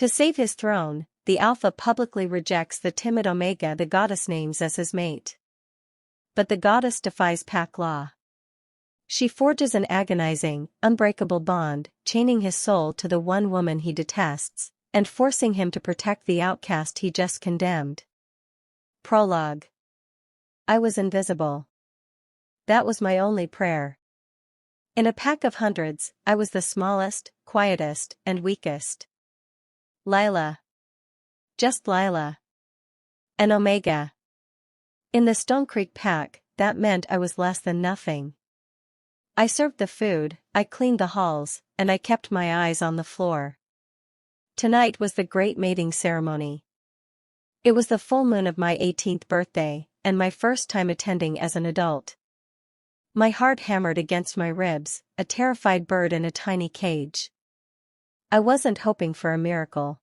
To save his throne, the Alpha publicly rejects the timid Omega the goddess names as his mate. But the goddess defies pack law. She forges an agonizing, unbreakable bond, chaining his soul to the one woman he detests, and forcing him to protect the outcast he just condemned. Prologue. I was invisible. That was my only prayer. In a pack of hundreds, I was the smallest, quietest, and weakest. Lila. Just Lila. An Omega. In the Stone Creek pack, that meant I was less than nothing. I served the food, I cleaned the halls, and I kept my eyes on the floor. Tonight was the great mating ceremony. It was the full moon of my 18th birthday, and my first time attending as an adult. My heart hammered against my ribs, a terrified bird in a tiny cage. I wasn't hoping for a miracle.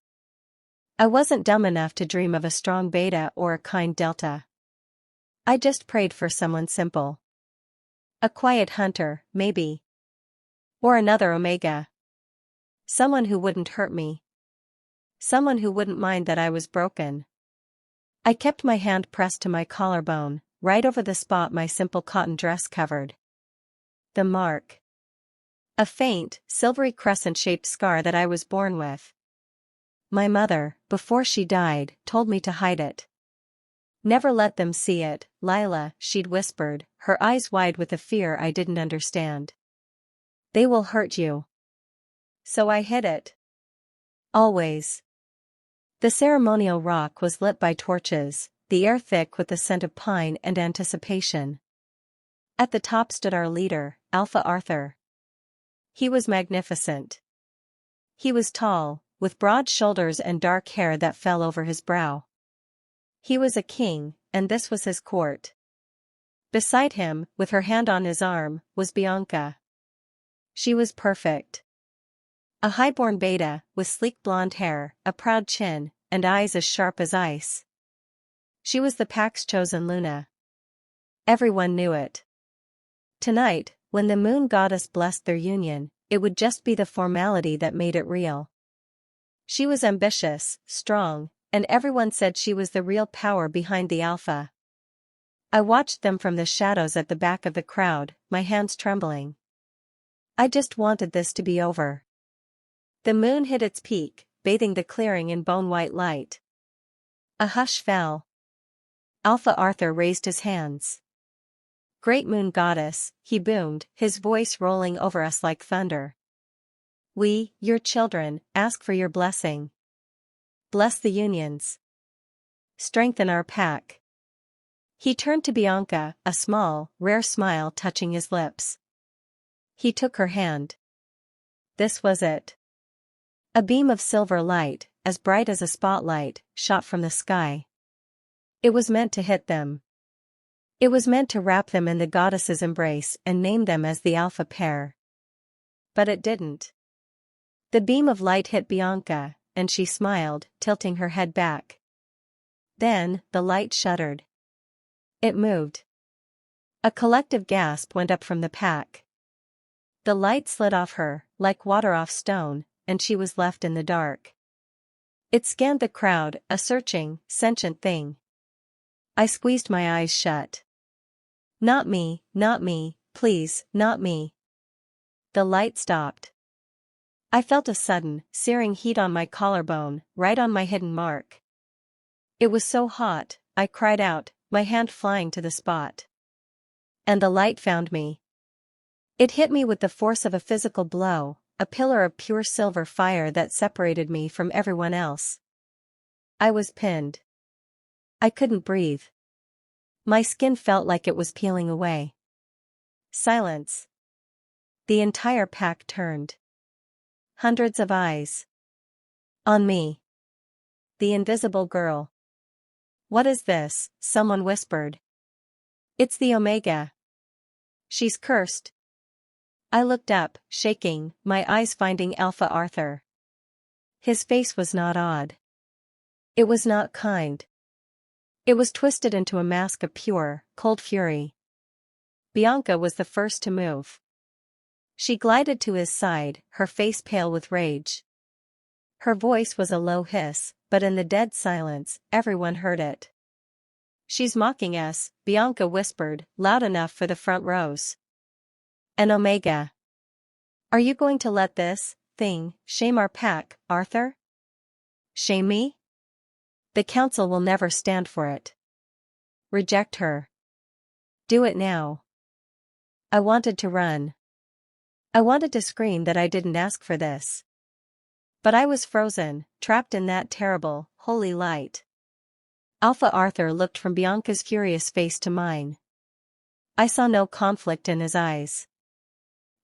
I wasn't dumb enough to dream of a strong beta or a kind delta. I just prayed for someone simple. A quiet hunter, maybe. Or another Omega. Someone who wouldn't hurt me. Someone who wouldn't mind that I was broken. I kept my hand pressed to my collarbone, right over the spot my simple cotton dress covered. The mark. A faint, silvery crescent-shaped scar that I was born with. My mother, before she died, told me to hide it. Never let them see it, Lila, she'd whispered, her eyes wide with a fear I didn't understand. They will hurt you. So I hid it. Always. The ceremonial rock was lit by torches, the air thick with the scent of pine and anticipation. At the top stood our leader, Alpha Arthur. He was magnificent. He was tall, with broad shoulders and dark hair that fell over his brow. He was a king, and this was his court. Beside him, with her hand on his arm, was Bianca. She was perfect. A high-born beta, with sleek blonde hair, a proud chin, and eyes as sharp as ice. She was the pack's chosen Luna. Everyone knew it. Tonight, when the moon goddess blessed their union, it would just be the formality that made it real. She was ambitious, strong, and everyone said she was the real power behind the Alpha. I watched them from the shadows at the back of the crowd, my hands trembling. I just wanted this to be over. The moon hit its peak, bathing the clearing in bone-white light. A hush fell. Alpha Arthur raised his hands. Great moon goddess, he boomed, his voice rolling over us like thunder. We, your children, ask for your blessing. Bless the unions. Strengthen our pack. He turned to Bianca, a small, rare smile touching his lips. He took her hand. This was it. A beam of silver light, as bright as a spotlight, shot from the sky. It was meant to hit them. It was meant to wrap them in the goddess's embrace and name them as the Alpha pair. But it didn't. The beam of light hit Bianca, and she smiled, tilting her head back. Then, the light shuddered. It moved. A collective gasp went up from the pack. The light slid off her, like water off stone, and she was left in the dark. It scanned the crowd, a searching, sentient thing. I squeezed my eyes shut. Not me, please, not me. The light stopped. I felt a sudden, searing heat on my collarbone, right on my hidden mark. It was so hot, I cried out, my hand flying to the spot. And the light found me. It hit me with the force of a physical blow, a pillar of pure silver fire that separated me from everyone else. I was pinned. I couldn't breathe. My skin felt like it was peeling away. Silence. The entire pack turned. Hundreds of eyes. On me. The invisible girl. What is this? Someone whispered. It's the Omega. She's cursed. I looked up, shaking, my eyes finding Alpha Arthur. His face was not odd. It was not kind. It was twisted into a mask of pure, cold fury. Bianca was the first to move. She glided to his side, her face pale with rage. Her voice was a low hiss, but in the dead silence, everyone heard it. "She's mocking us," Bianca whispered, loud enough for the front rows. "An Omega. Are you going to let this thing shame our pack, Arthur?" "Shame me? The council will never stand for it." "Reject her. Do it now." I wanted to run. I wanted to scream that I didn't ask for this. But I was frozen, trapped in that terrible, holy light. Alpha Arthur looked from Bianca's furious face to mine. I saw no conflict in his eyes.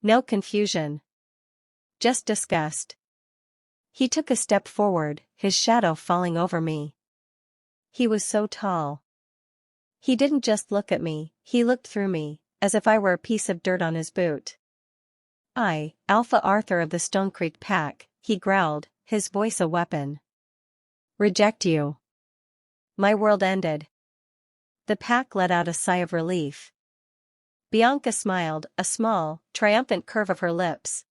No confusion. Just disgust. He took a step forward, his shadow falling over me. He was so tall. He didn't just look at me, he looked through me, as if I were a piece of dirt on his boot. "I, Alpha Arthur of the Stone Creek Pack," he growled, his voice a weapon. "Reject you." My world ended. The pack let out a sigh of relief. Bianca smiled, a small, triumphant curve of her lips.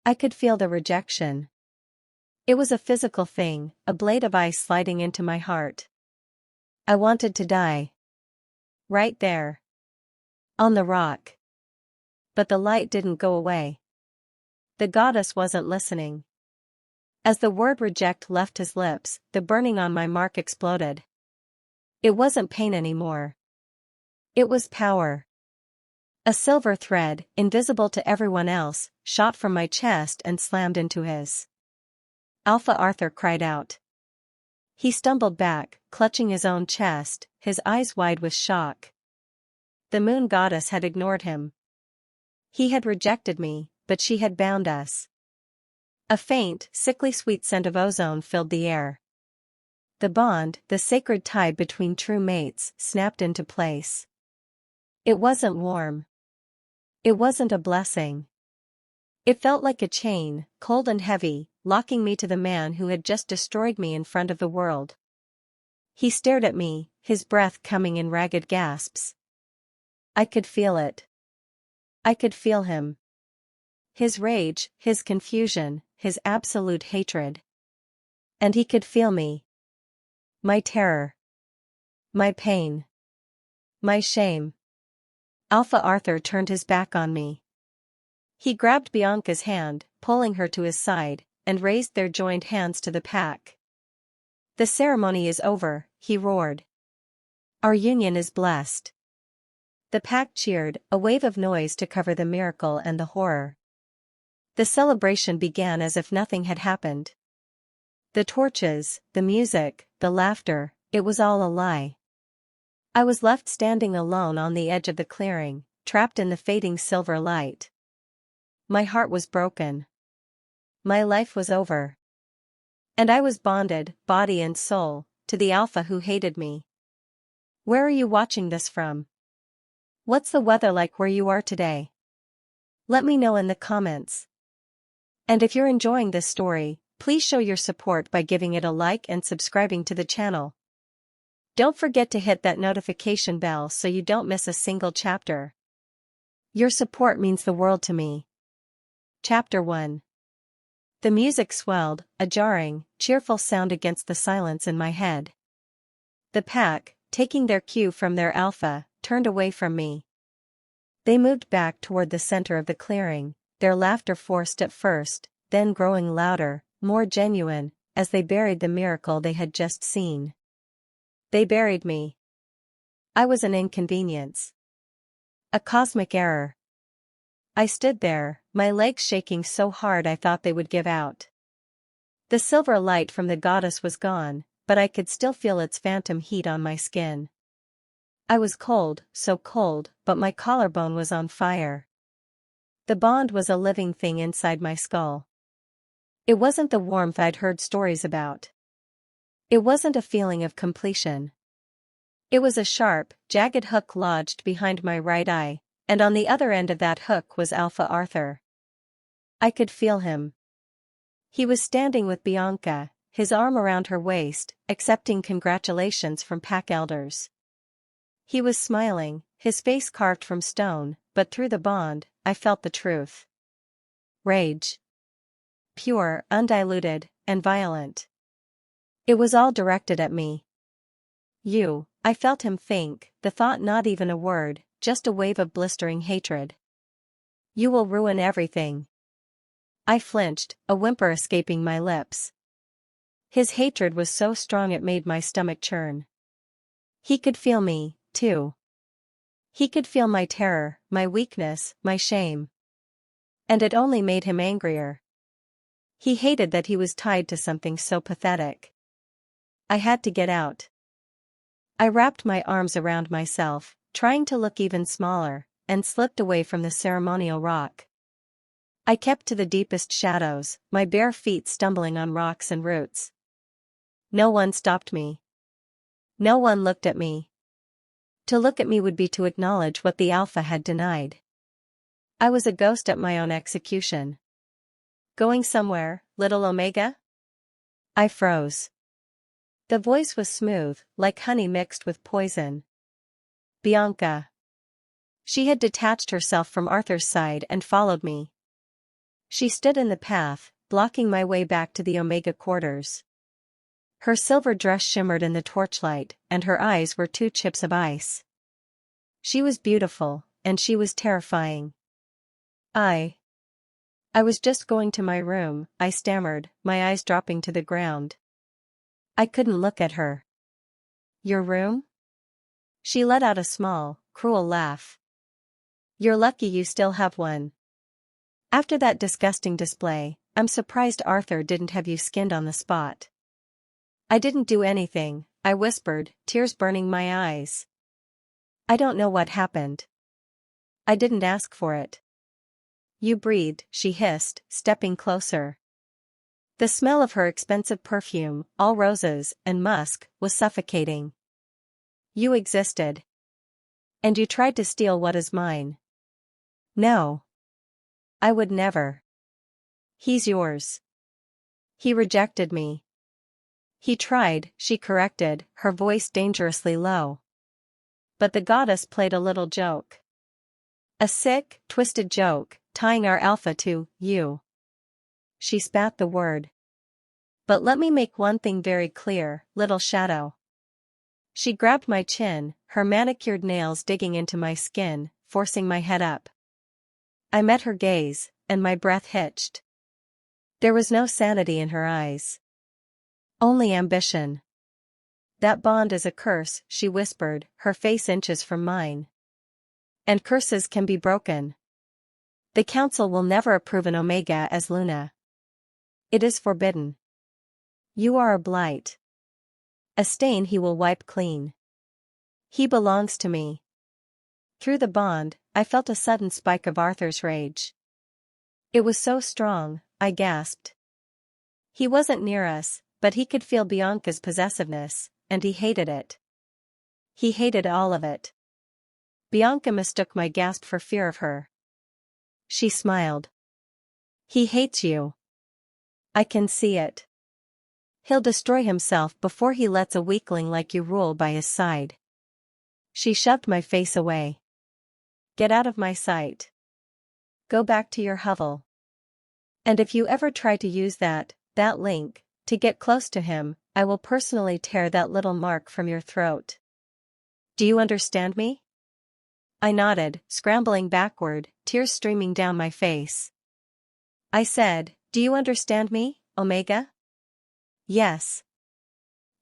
I could feel the rejection. It was a physical thing, a blade of ice sliding into my heart. I wanted to die. Right there. On the rock. But the light didn't go away. The goddess wasn't listening. As the word reject left his lips, the burning on my mark exploded. It wasn't pain anymore. It was power. A silver thread, invisible to everyone else, shot from my chest and slammed into his. Alpha Arthur cried out. He stumbled back, clutching his own chest, his eyes wide with shock. The moon goddess had ignored him. He had rejected me, but she had bound us. A faint, sickly sweet scent of ozone filled the air. The bond, the sacred tie between true mates, snapped into place. It wasn't warm. It wasn't a blessing. It felt like a chain, cold and heavy, locking me to the man who had just destroyed me in front of the world. He stared at me, his breath coming in ragged gasps. I could feel it. I could feel him. His rage, his confusion, his absolute hatred. And he could feel me. My terror. My pain. My shame. Alpha Arthur turned his back on me. He grabbed Bianca's hand, pulling her to his side, and raised their joined hands to the pack. "The ceremony is over," he roared. "Our union is blessed." The pack cheered, a wave of noise to cover the miracle and the horror. The celebration began as if nothing had happened. The torches, the music, the laughter, it was all a lie. I was left standing alone on the edge of the clearing, trapped in the fading silver light. My heart was broken. My life was over. And I was bonded, body and soul, to the Alpha who hated me. Where are you watching this from? What's the weather like where you are today? Let me know in the comments. And if you're enjoying this story, please show your support by giving it a like and subscribing to the channel. Don't forget to hit that notification bell so you don't miss a single chapter. Your support means the world to me. Chapter 1. The music swelled, a jarring, cheerful sound against the silence in my head. The pack, taking their cue from their alpha, turned away from me. They moved back toward the center of the clearing, their laughter forced at first, then growing louder, more genuine, as they buried the miracle they had just seen. They buried me. I was an inconvenience. A cosmic error. I stood there, my legs shaking so hard I thought they would give out. The silver light from the goddess was gone, but I could still feel its phantom heat on my skin. I was cold, so cold, but my collarbone was on fire. The bond was a living thing inside my skull. It wasn't the warmth I'd heard stories about. It wasn't a feeling of completion. It was a sharp, jagged hook lodged behind my right eye, and on the other end of that hook was Alpha Arthur. I could feel him. He was standing with Bianca, his arm around her waist, accepting congratulations from pack elders. He was smiling, his face carved from stone, but through the bond, I felt the truth. Rage. Pure, undiluted, and violent. It was all directed at me. You, I felt him think, the thought not even a word, just a wave of blistering hatred. You will ruin everything. I flinched, a whimper escaping my lips. His hatred was so strong it made my stomach churn. He could feel me, too. He could feel my terror, my weakness, my shame. And it only made him angrier. He hated that he was tied to something so pathetic. I had to get out. I wrapped my arms around myself, trying to look even smaller, and slipped away from the ceremonial rock. I kept to the deepest shadows, my bare feet stumbling on rocks and roots. No one stopped me. No one looked at me. To look at me would be to acknowledge what the Alpha had denied. I was a ghost at my own execution. Going somewhere, little Omega? I froze. The voice was smooth, like honey mixed with poison. Bianca. She had detached herself from Arthur's side and followed me. She stood in the path, blocking my way back to the Omega quarters. Her silver dress shimmered in the torchlight, and her eyes were two chips of ice. She was beautiful, and she was terrifying. I was just going to my room, I stammered, my eyes dropping to the ground. I couldn't look at her. Your room? She let out a small, cruel laugh. You're lucky you still have one. After that disgusting display, I'm surprised Arthur didn't have you skinned on the spot. I didn't do anything, I whispered, tears burning my eyes. I don't know what happened. I didn't ask for it. You breathed, she hissed, stepping closer. The smell of her expensive perfume, all roses and musk, was suffocating. You existed. And you tried to steal what is mine. No. I would never. He's yours. He rejected me. He tried, she corrected, her voice dangerously low. But the goddess played a little joke. A sick, twisted joke, tying our Alpha to you. She spat the word. But let me make one thing very clear, little shadow. She grabbed my chin, her manicured nails digging into my skin, forcing my head up. I met her gaze, and my breath hitched. There was no sanity in her eyes. Only ambition. That bond is a curse, she whispered, her face inches from mine. And curses can be broken. The Council will never approve an Omega as Luna. It is forbidden. You are a blight. A stain he will wipe clean. He belongs to me. Through the bond, I felt a sudden spike of Arthur's rage. It was so strong, I gasped. He wasn't near us, but he could feel Bianca's possessiveness, and he hated it. He hated all of it. Bianca mistook my gasp for fear of her. She smiled. He hates you. I can see it. He'll destroy himself before he lets a weakling like you rule by his side. She shoved my face away. Get out of my sight. Go back to your hovel. And if you ever try to use that link, to get close to him, I will personally tear that little mark from your throat. Do you understand me? I nodded, scrambling backward, tears streaming down my face. I said, do you understand me, Omega? Yes.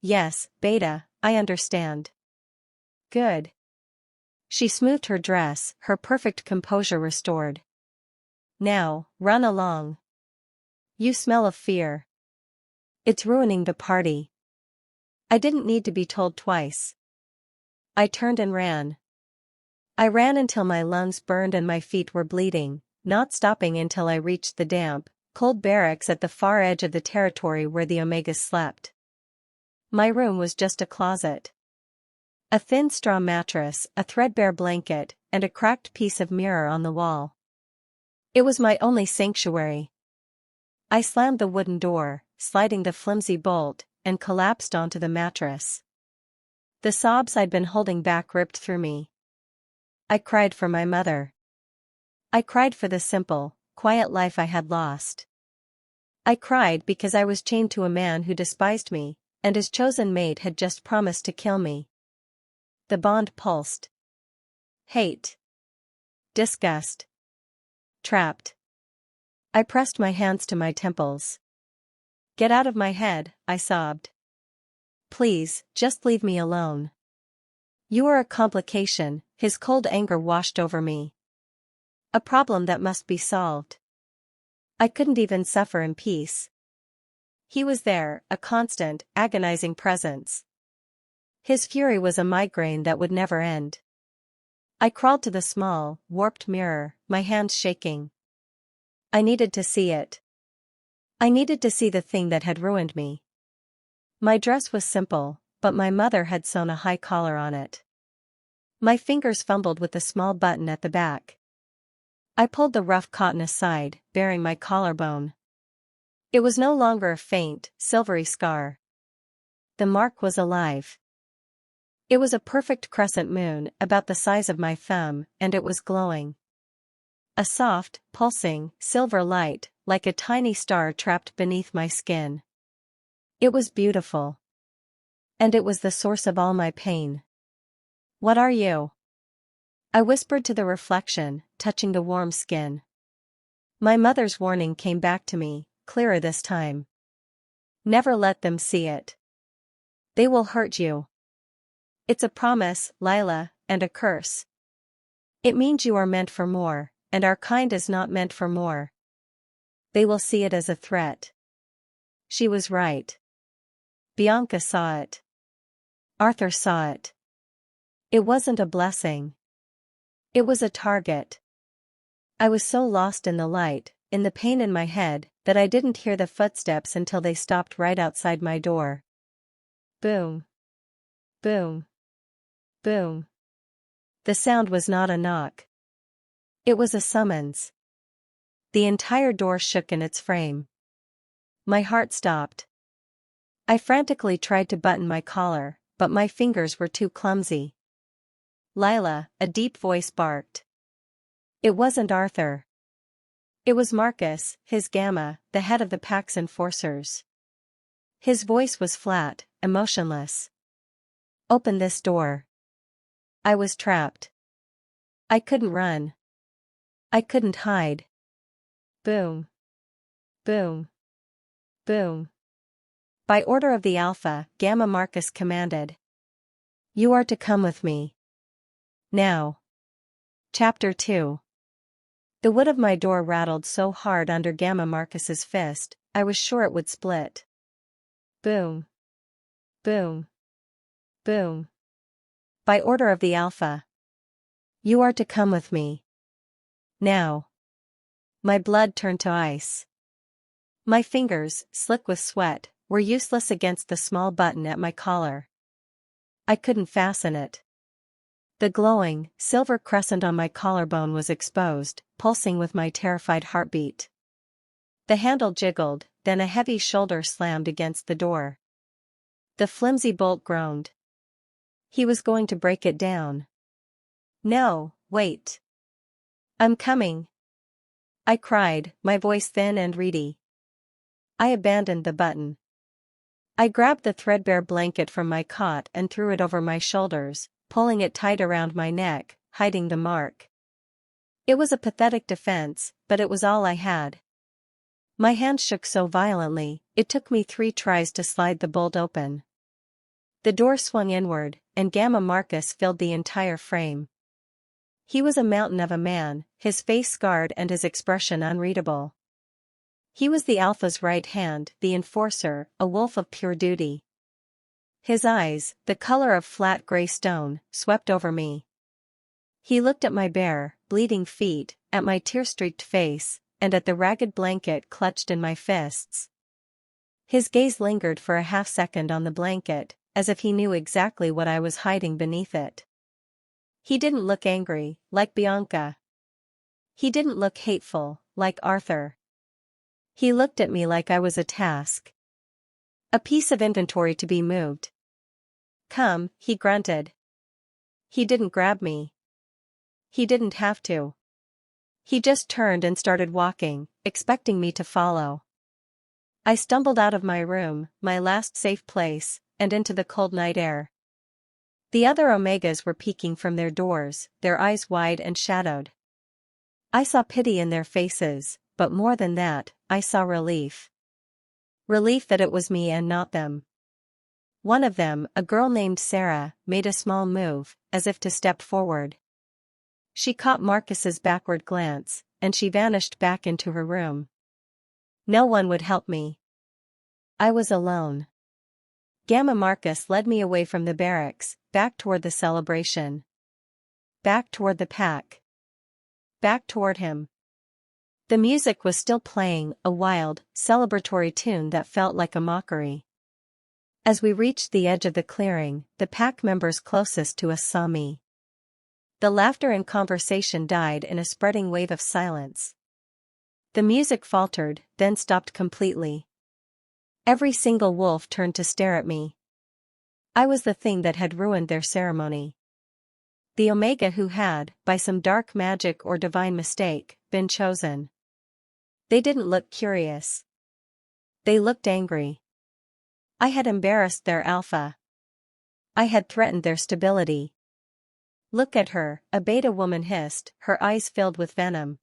Yes, Beta, I understand. Good. She smoothed her dress, her perfect composure restored. Now, run along. You smell of fear. It's ruining the party. I didn't need to be told twice. I turned and ran. I ran until my lungs burned and my feet were bleeding, not stopping until I reached the damp, cold barracks at the far edge of the territory where the Omegas slept. My room was just a closet. A thin straw mattress, a threadbare blanket, and a cracked piece of mirror on the wall. It was my only sanctuary. I slammed the wooden door, sliding the flimsy bolt, and collapsed onto the mattress. The sobs I'd been holding back ripped through me. I cried for my mother. I cried for the simple, quiet life I had lost. I cried because I was chained to a man who despised me, and his chosen mate had just promised to kill me. The bond pulsed. Hate. Disgust. Trapped. I pressed my hands to my temples. Get out of my head, I sobbed. Please, just leave me alone. You are a complication, his cold anger washed over me. A problem that must be solved. I couldn't even suffer in peace. He was there, a constant, agonizing presence. His fury was a migraine that would never end. I crawled to the small, warped mirror, my hands shaking. I needed to see it. I needed to see the thing that had ruined me. My dress was simple, but my mother had sewn a high collar on it. My fingers fumbled with the small button at the back. I pulled the rough cotton aside, baring my collarbone. It was no longer a faint, silvery scar. The mark was alive. It was a perfect crescent moon, about the size of my thumb, and it was glowing. A soft, pulsing, silver light, like a tiny star trapped beneath my skin. It was beautiful. And it was the source of all my pain. What are you? I whispered to the reflection, touching the warm skin. My mother's warning came back to me, clearer this time. Never let them see it. They will hurt you. It's a promise, Lila, and a curse. It means you are meant for more, and our kind is not meant for more. They will see it as a threat. She was right. Bianca saw it. Arthur saw it. It wasn't a blessing. It was a target. I was so lost in the light, in the pain in my head, that I didn't hear the footsteps until they stopped right outside my door. Boom. Boom. Boom. The sound was not a knock. It was a summons. The entire door shook in its frame. My heart stopped. I frantically tried to button my collar, but my fingers were too clumsy. Lila, a deep voice barked. It wasn't Arthur. It was Marcus, his Gamma, the head of the Pax Enforcers. His voice was flat, emotionless. Open this door. I was trapped. I couldn't run. I couldn't hide. Boom. Boom. Boom. By order of the Alpha, Gamma Marcus commanded. You are to come with me. Now. Chapter 2. The wood of my door rattled so hard under Gamma Marcus's fist, I was sure it would split. Boom. Boom. Boom. By order of the Alpha. You are to come with me. Now. My blood turned to ice. My fingers, slick with sweat, were useless against the small button at my collar. I couldn't fasten it. The glowing, silver crescent on my collarbone was exposed, pulsing with my terrified heartbeat. The handle jiggled, then a heavy shoulder slammed against the door. The flimsy bolt groaned. He was going to break it down. No, wait. I'm coming. I cried, my voice thin and reedy. I abandoned the button. I grabbed the threadbare blanket from my cot and threw it over my shoulders, pulling it tight around my neck, hiding the mark. It was a pathetic defense, but it was all I had. My hand shook so violently, it took me 3 tries to slide the bolt open. The door swung inward, and Gamma Marcus filled the entire frame. He was a mountain of a man, his face scarred and his expression unreadable. He was the Alpha's right hand, the enforcer, a wolf of pure duty. His eyes, the color of flat gray stone, swept over me. He looked at my bare, bleeding feet, at my tear-streaked face, and at the ragged blanket clutched in my fists. His gaze lingered for a half-second on the blanket, as if he knew exactly what I was hiding beneath it. He didn't look angry, like Bianca. He didn't look hateful, like Arthur. He looked at me like I was a task. A piece of inventory to be moved. Come, he grunted. He didn't grab me. He didn't have to. He just turned and started walking, expecting me to follow. I stumbled out of my room, my last safe place, and into the cold night air. The other Omegas were peeking from their doors, their eyes wide and shadowed. I saw pity in their faces, but more than that, I saw relief. Relief that it was me and not them. One of them, a girl named Sarah, made a small move, as if to step forward. She caught Marcus's backward glance, and she vanished back into her room. No one would help me. I was alone. Gamma Marcus led me away from the barracks, back toward the celebration. Back toward the pack. Back toward him. The music was still playing, a wild, celebratory tune that felt like a mockery. As we reached the edge of the clearing, the pack members closest to us saw me. The laughter and conversation died in a spreading wave of silence. The music faltered, then stopped completely. Every single wolf turned to stare at me. I was the thing that had ruined their ceremony. The Omega who had, by some dark magic or divine mistake, been chosen. They didn't look curious. They looked angry. I had embarrassed their alpha. I had threatened their stability. Look at her, a beta woman hissed, her eyes filled with venom.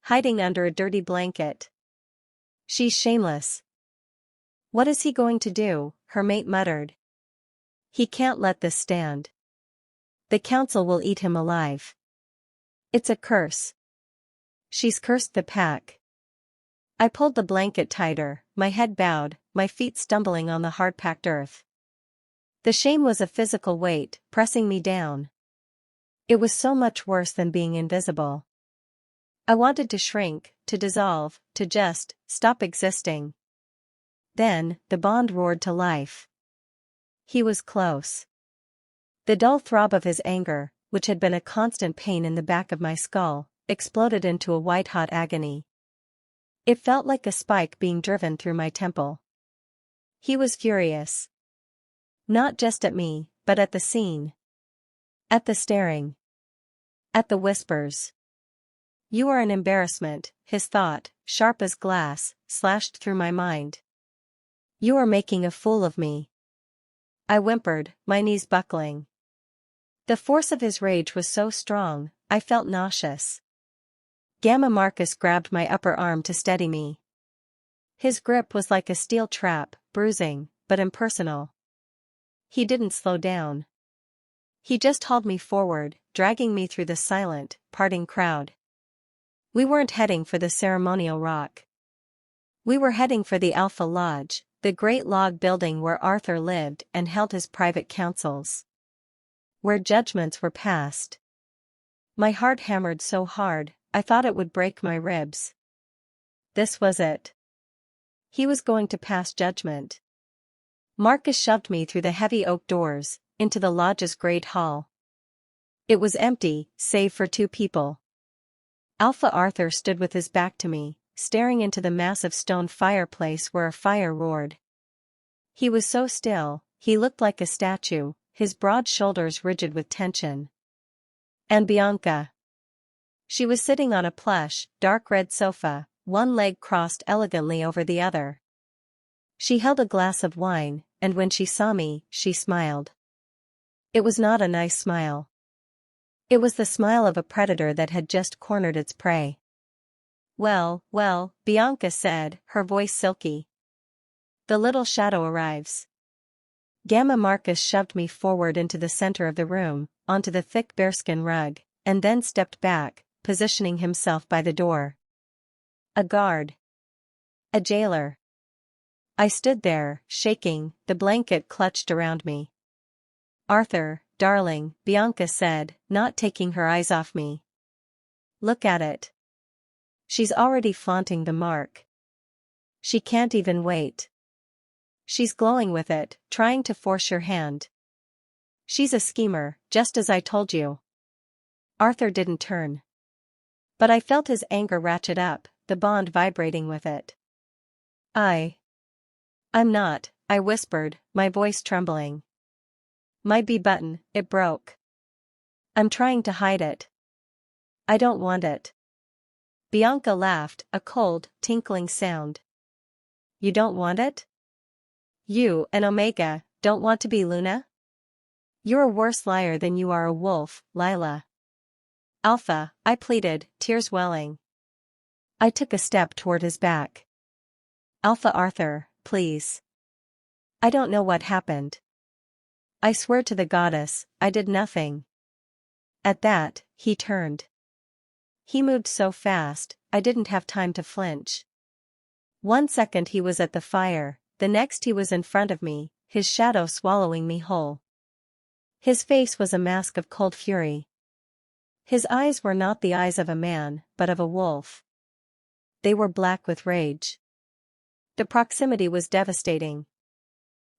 Hiding under a dirty blanket. She's shameless. What is he going to do? Her mate muttered. He can't let this stand. The council will eat him alive. It's a curse. She's cursed the pack. I pulled the blanket tighter, my head bowed, my feet stumbling on the hard-packed earth. The shame was a physical weight, pressing me down. It was so much worse than being invisible. I wanted to shrink, to dissolve, to just stop existing. Then, the bond roared to life. He was close. The dull throb of his anger, which had been a constant pain in the back of my skull, exploded into a white-hot agony. It felt like a spike being driven through my temple. He was furious. Not just at me, but at the scene. At the staring. At the whispers. You are an embarrassment, his thought, sharp as glass, slashed through my mind. You are making a fool of me. I whimpered, my knees buckling. The force of his rage was so strong, I felt nauseous. Gamma Marcus grabbed my upper arm to steady me. His grip was like a steel trap, bruising, but impersonal. He didn't slow down. He just hauled me forward, dragging me through the silent, parting crowd. We weren't heading for the ceremonial rock. We were heading for the Alpha Lodge, the great log building where Arthur lived and held his private councils. Where judgments were passed. My heart hammered so hard, I thought it would break my ribs. This was it. He was going to pass judgment. Marcus shoved me through the heavy oak doors, into the lodge's great hall. It was empty, save for two people. Alpha Arthur stood with his back to me, staring into the massive stone fireplace where a fire roared. He was so still, he looked like a statue, his broad shoulders rigid with tension. And Bianca. She was sitting on a plush, dark red sofa, one leg crossed elegantly over the other. She held a glass of wine, and when she saw me, she smiled. It was not a nice smile. It was the smile of a predator that had just cornered its prey. Well, well, Bianca said, her voice silky. The little shadow arrives. Gamma Marcus shoved me forward into the center of the room, onto the thick bearskin rug, and then stepped back, positioning himself by the door. A guard. A jailer. I stood there, shaking, the blanket clutched around me. Arthur, darling, Bianca said, not taking her eyes off me. Look at it. She's already flaunting the mark. She can't even wait. She's glowing with it, trying to force your hand. She's a schemer, just as I told you. Arthur didn't turn. But I felt his anger ratchet up, the bond vibrating with it. I'm not, I whispered, my voice trembling. My B button, it broke. I'm trying to hide it. I don't want it. Bianca laughed, a cold, tinkling sound. You don't want it? You, an Omega, don't want to be Luna? You're a worse liar than you are a wolf, Lila. Alpha, I pleaded, tears welling. I took a step toward his back. Alpha Arthur, please. I don't know what happened. I swear to the goddess, I did nothing. At that, he turned. He moved so fast, I didn't have time to flinch. 1 second he was at the fire, the next he was in front of me, his shadow swallowing me whole. His face was a mask of cold fury. His eyes were not the eyes of a man, but of a wolf. They were black with rage. The proximity was devastating.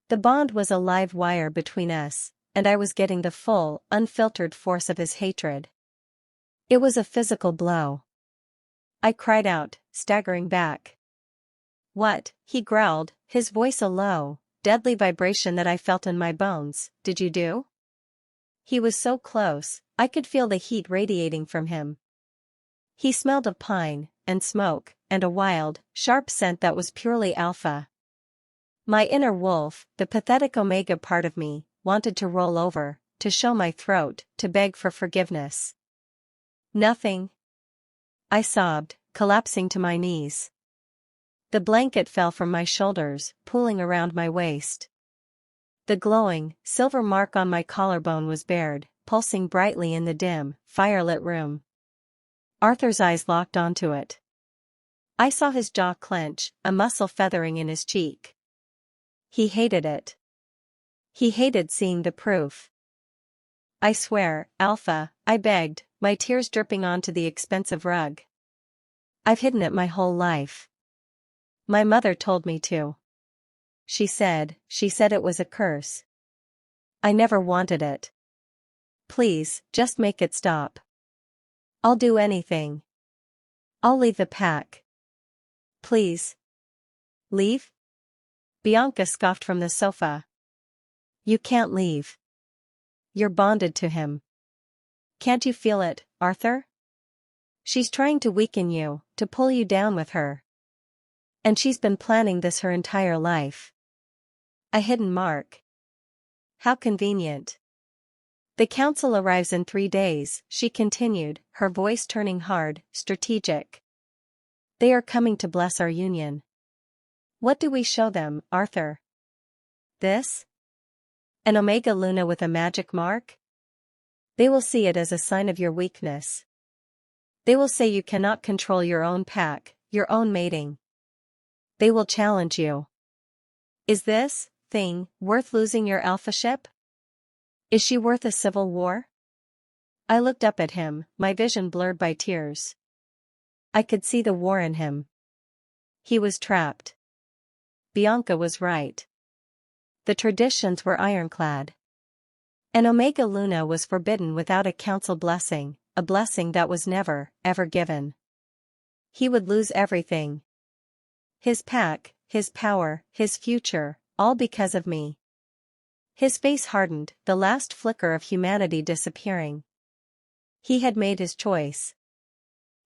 The bond was a live wire between us, and I was getting the full, unfiltered force of his hatred. It was a physical blow. I cried out, staggering back. What, he growled, his voice a low, deadly vibration that I felt in my bones, did you do? He was so close, I could feel the heat radiating from him. He smelled of pine, and smoke, and a wild, sharp scent that was purely alpha. My inner wolf, the pathetic Omega part of me, wanted to roll over, to show my throat, to beg for forgiveness. Nothing. I sobbed, collapsing to my knees. The blanket fell from my shoulders, pooling around my waist. The glowing, silver mark on my collarbone was bared, pulsing brightly in the dim, firelit room. Arthur's eyes locked onto it. I saw his jaw clench, a muscle feathering in his cheek. He hated it. He hated seeing the proof. I swear, Alpha, I begged, my tears dripping onto the expensive rug. I've hidden it my whole life. My mother told me to. She said it was a curse. I never wanted it. Please, just make it stop. I'll do anything. I'll leave the pack. Please. Leave? Bianca scoffed from the sofa. You can't leave. You're bonded to him. Can't you feel it, Arthur? She's trying to weaken you, to pull you down with her. And she's been planning this her entire life. A hidden mark. How convenient. The council arrives in 3 days, she continued, her voice turning hard, strategic. They are coming to bless our union. What do we show them, Arthur? This? An Omega Luna with a magic mark? They will see it as a sign of your weakness. They will say you cannot control your own pack, your own mating. They will challenge you. Is this thing worth losing your alpha ship? Is she worth a civil war? I looked up at him, my vision blurred by tears. I could see the war in him. He was trapped. Bianca was right. The traditions were ironclad. An Omega Luna was forbidden without a council blessing, a blessing that was never, ever given. He would lose everything. His pack, his power, his future, all because of me. His face hardened, the last flicker of humanity disappearing. He had made his choice.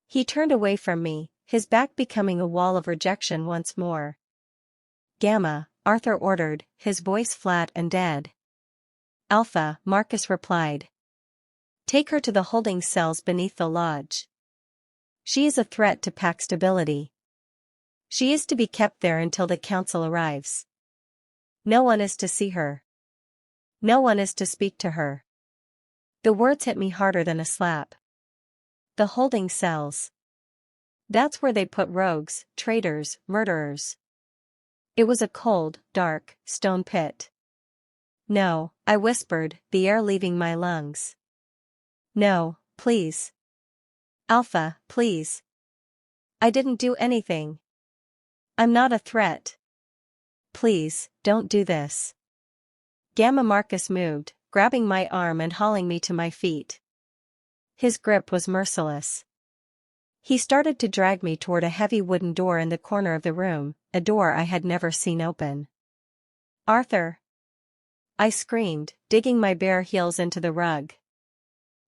He turned away from me, his back becoming a wall of rejection once more. Gamma, Arthur ordered, his voice flat and dead. Alpha, Marcus replied. Take her to the holding cells beneath the lodge. She is a threat to pack stability. She is to be kept there until the council arrives. No one is to see her. No one is to speak to her. The words hit me harder than a slap. The holding cells. That's where they put rogues, traitors, murderers. It was a cold, dark, stone pit. No, I whispered, the air leaving my lungs. No, please. Alpha, please. I didn't do anything. I'm not a threat. Please, don't do this. Gamma Marcus moved, grabbing my arm and hauling me to my feet. His grip was merciless. He started to drag me toward a heavy wooden door in the corner of the room, a door I had never seen open. Arthur! I screamed, digging my bare heels into the rug.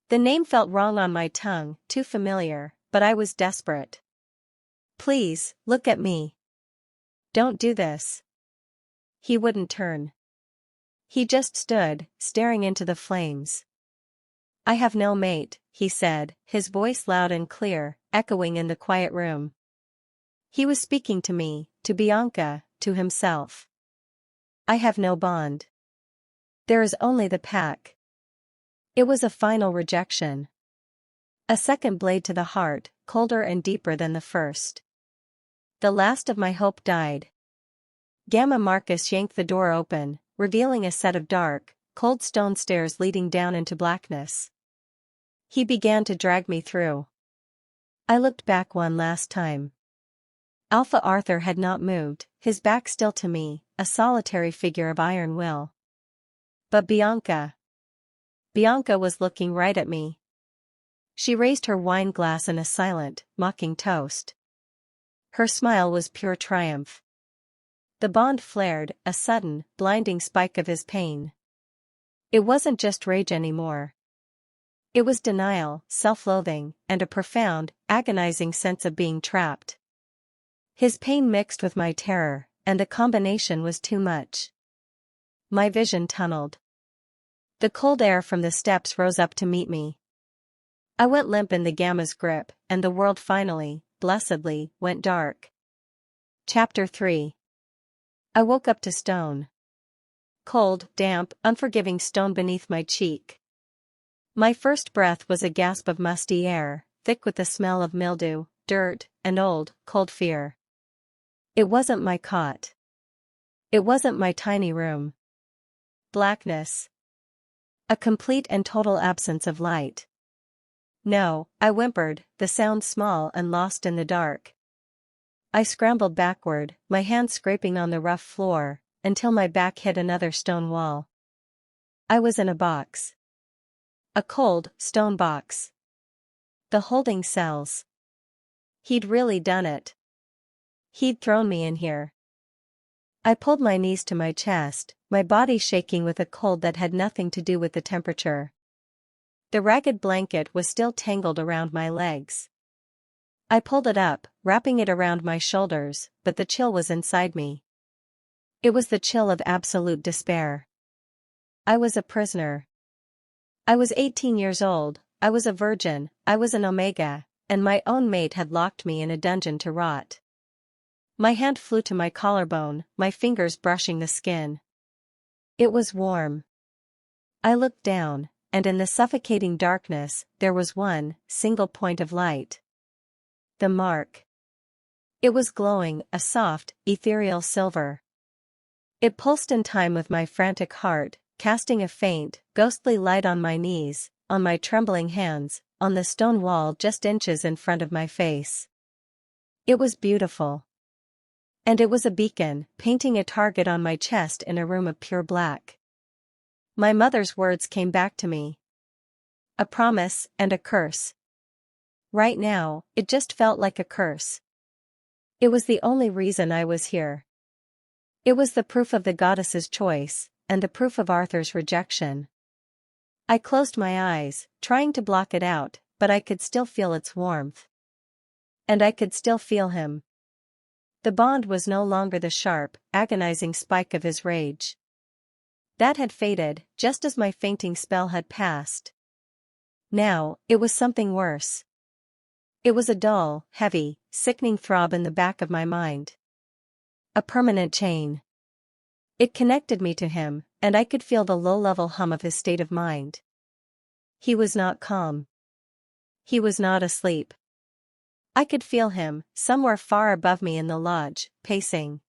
The name felt wrong on my tongue, too familiar, but I was desperate. Please, look at me. Don't do this. He wouldn't turn. He just stood, staring into the flames. I have no mate, he said, his voice loud and clear, echoing in the quiet room. He was speaking to me, to Bianca, to himself. I have no bond. There is only the pack. It was a final rejection. A second blade to the heart, colder and deeper than the first. The last of my hope died. Gamma Marcus yanked the door open, revealing a set of dark, cold stone stairs leading down into blackness. He began to drag me through. I looked back one last time. Alpha Arthur had not moved, his back still to me, a solitary figure of iron will. But Bianca. Bianca was looking right at me. She raised her wine glass in a silent, mocking toast. Her smile was pure triumph. The bond flared, a sudden, blinding spike of his pain. It wasn't just rage anymore. It was denial, self-loathing, and a profound, agonizing sense of being trapped. His pain mixed with my terror, and the combination was too much. My vision tunneled. The cold air from the steps rose up to meet me. I went limp in the Gamma's grip, and the world finally, blessedly, went dark. Chapter 3. I woke up to stone. Cold, damp, unforgiving stone beneath my cheek. My first breath was a gasp of musty air, thick with the smell of mildew, dirt, and old, cold fear. It wasn't my cot. It wasn't my tiny room. Blackness. A complete and total absence of light. No, I whimpered, the sound small and lost in the dark. I scrambled backward, my hands scraping on the rough floor, until my back hit another stone wall. I was in a box. A cold, stone box. The holding cells. He'd really done it. He'd thrown me in here. I pulled my knees to my chest, my body shaking with a cold that had nothing to do with the temperature. The ragged blanket was still tangled around my legs. I pulled it up, wrapping it around my shoulders, but the chill was inside me. It was the chill of absolute despair. I was a prisoner. I was 18 years old, I was a virgin, I was an Omega, and my own mate had locked me in a dungeon to rot. My hand flew to my collarbone, my fingers brushing the skin. It was warm. I looked down, and in the suffocating darkness, there was one, single point of light. The mark. It was glowing, a soft, ethereal silver. It pulsed in time with my frantic heart, casting a faint, ghostly light on my knees, on my trembling hands, on the stone wall just inches in front of my face. It was beautiful. And it was a beacon, painting a target on my chest in a room of pure black. My mother's words came back to me. A promise and a curse. Right now, it just felt like a curse. It was the only reason I was here. It was the proof of the goddess's choice, and the proof of Arthur's rejection. I closed my eyes, trying to block it out, but I could still feel its warmth. And I could still feel him. The bond was no longer the sharp, agonizing spike of his rage. That had faded, just as my fainting spell had passed. Now, it was something worse. It was a dull, heavy, sickening throb in the back of my mind. A permanent chain. It connected me to him, and I could feel the low-level hum of his state of mind. He was not calm. He was not asleep. I could feel him, somewhere far above me in the lodge, pacing.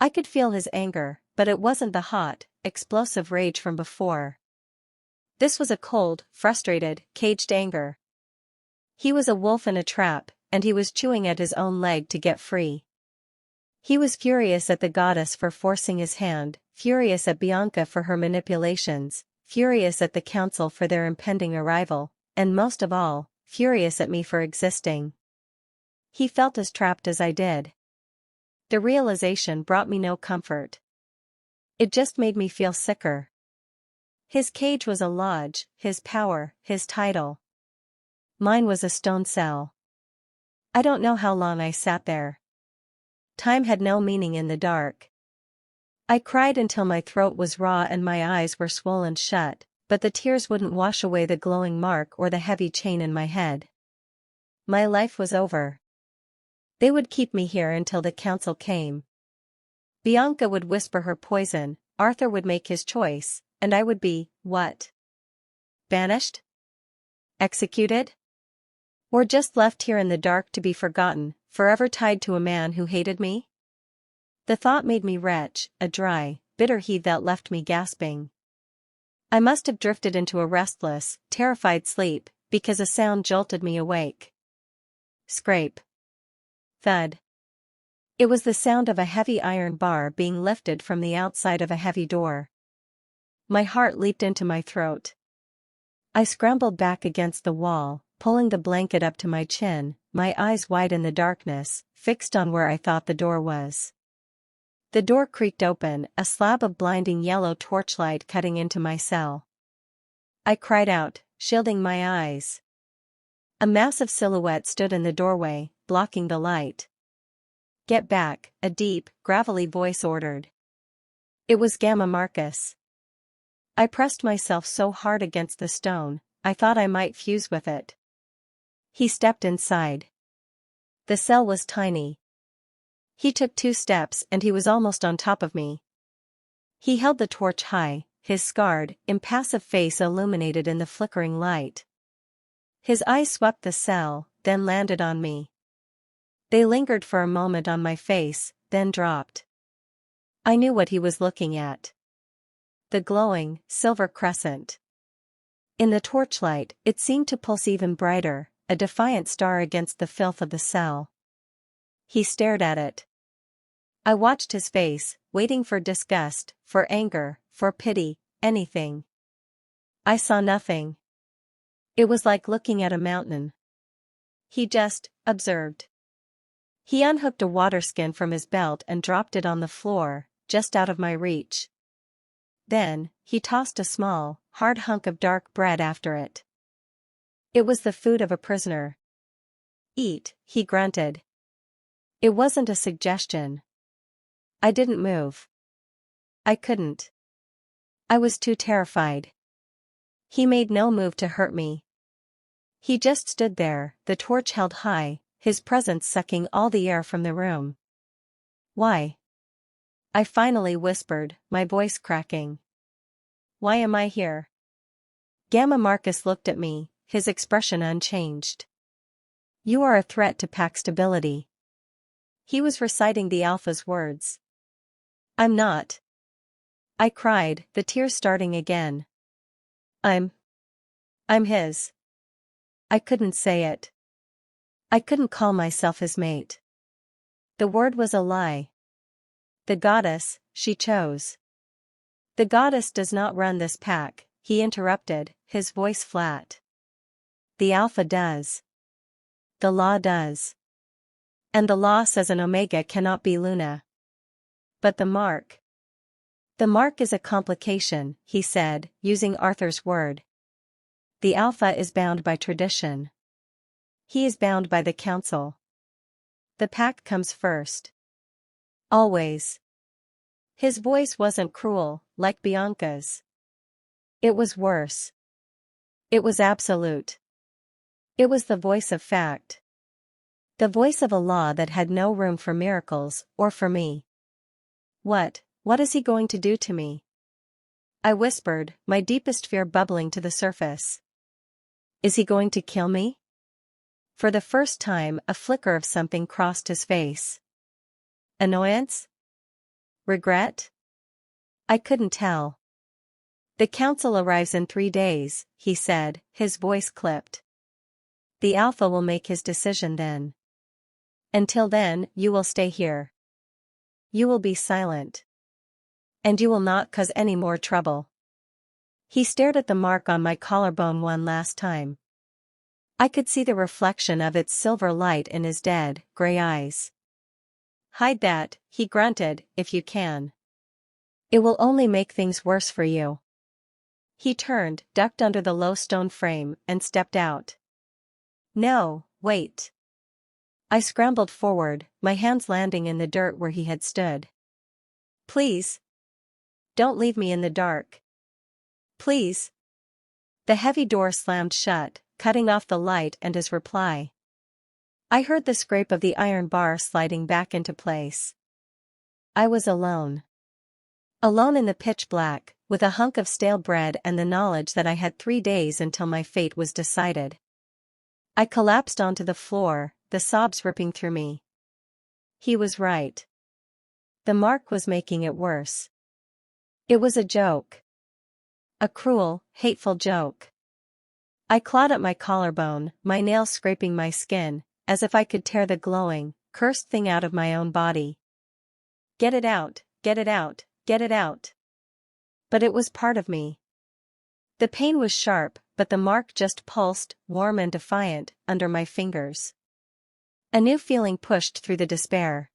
I could feel his anger, but it wasn't the hot, explosive rage from before. This was a cold, frustrated, caged anger. He was a wolf in a trap, and he was chewing at his own leg to get free. He was furious at the goddess for forcing his hand, furious at Bianca for her manipulations, furious at the council for their impending arrival, and most of all, furious at me for existing. He felt as trapped as I did. The realization brought me no comfort. It just made me feel sicker. His cage was a lodge, his power, his title. Mine was a stone cell. I don't know how long I sat there. Time had no meaning in the dark. I cried until my throat was raw and my eyes were swollen shut, but the tears wouldn't wash away the glowing mark or the heavy chain in my head. My life was over. They would keep me here until the council came. Bianca would whisper her poison, Arthur would make his choice, and I would be, what? Banished? Executed? Or just left here in the dark to be forgotten, forever tied to a man who hated me? The thought made me retch, a dry, bitter heave that left me gasping. I must have drifted into a restless, terrified sleep, because a sound jolted me awake. Scrape. Thud. It was the sound of a heavy iron bar being lifted from the outside of a heavy door. My heart leaped into my throat. I scrambled back against the wall, pulling the blanket up to my chin, my eyes wide in the darkness, fixed on where I thought the door was. The door creaked open, a slab of blinding yellow torchlight cutting into my cell. I cried out, shielding my eyes. A massive silhouette stood in the doorway, blocking the light. Get back, a deep, gravelly voice ordered. It was Gamma Marcus. I pressed myself so hard against the stone, I thought I might fuse with it. He stepped inside. The cell was tiny. He took 2 steps and he was almost on top of me. He held the torch high, his scarred, impassive face illuminated in the flickering light. His eyes swept the cell, then landed on me. They lingered for a moment on my face, then dropped. I knew what he was looking at. The glowing, silver crescent. In the torchlight, it seemed to pulse even brighter, a defiant star against the filth of the cell. He stared at it. I watched his face, waiting for disgust, for anger, for pity, anything. I saw nothing. It was like looking at a mountain. He just observed. He unhooked a water skin from his belt and dropped it on the floor, just out of my reach. Then, he tossed a small, hard hunk of dark bread after it. It was the food of a prisoner. Eat, he grunted. It wasn't a suggestion. I didn't move. I couldn't. I was too terrified. He made no move to hurt me. He just stood there, the torch held high, his presence sucking all the air from the room. Why? I finally whispered, my voice cracking. Why am I here? Gamma Marcus looked at me, his expression unchanged. You are a threat to pack stability. He was reciting the Alpha's words. I'm not. I cried, the tears starting again. I'm his. I couldn't say it. I couldn't call myself his mate. The word was a lie. The goddess, she chose. The goddess does not run this pack, he interrupted, his voice flat. The Alpha does. The law does. And the law says an Omega cannot be Luna. But the mark. The mark is a complication, he said, using Arthur's word. The Alpha is bound by tradition. He is bound by the council. The pact comes first. Always. His voice wasn't cruel, like Bianca's. It was worse. It was absolute. It was the voice of fact. The voice of a law that had no room for miracles, or for me. What is he going to do to me? I whispered, my deepest fear bubbling to the surface. Is he going to kill me? For the first time, a flicker of something crossed his face. Annoyance? Regret? I couldn't tell. The council arrives in 3 days, he said, his voice clipped. The Alpha will make his decision then. Until then, you will stay here. You will be silent. And you will not cause any more trouble. He stared at the mark on my collarbone one last time. I could see the reflection of its silver light in his dead, gray eyes. Hide that, he grunted, if you can. It will only make things worse for you. He turned, ducked under the low stone frame, and stepped out. No, wait. I scrambled forward, my hands landing in the dirt where he had stood. Please. Don't leave me in the dark. Please. The heavy door slammed shut, cutting off the light and his reply. I heard the scrape of the iron bar sliding back into place. I was alone. Alone in the pitch black, with a hunk of stale bread and the knowledge that I had 3 days until my fate was decided. I collapsed onto the floor, the sobs ripping through me. He was right. The mark was making it worse. It was a joke. A cruel, hateful joke. I clawed at my collarbone, my nails scraping my skin, as if I could tear the glowing, cursed thing out of my own body. Get it out, get it out, get it out. But it was part of me. The pain was sharp, but the mark just pulsed, warm and defiant, under my fingers. A new feeling pushed through the despair.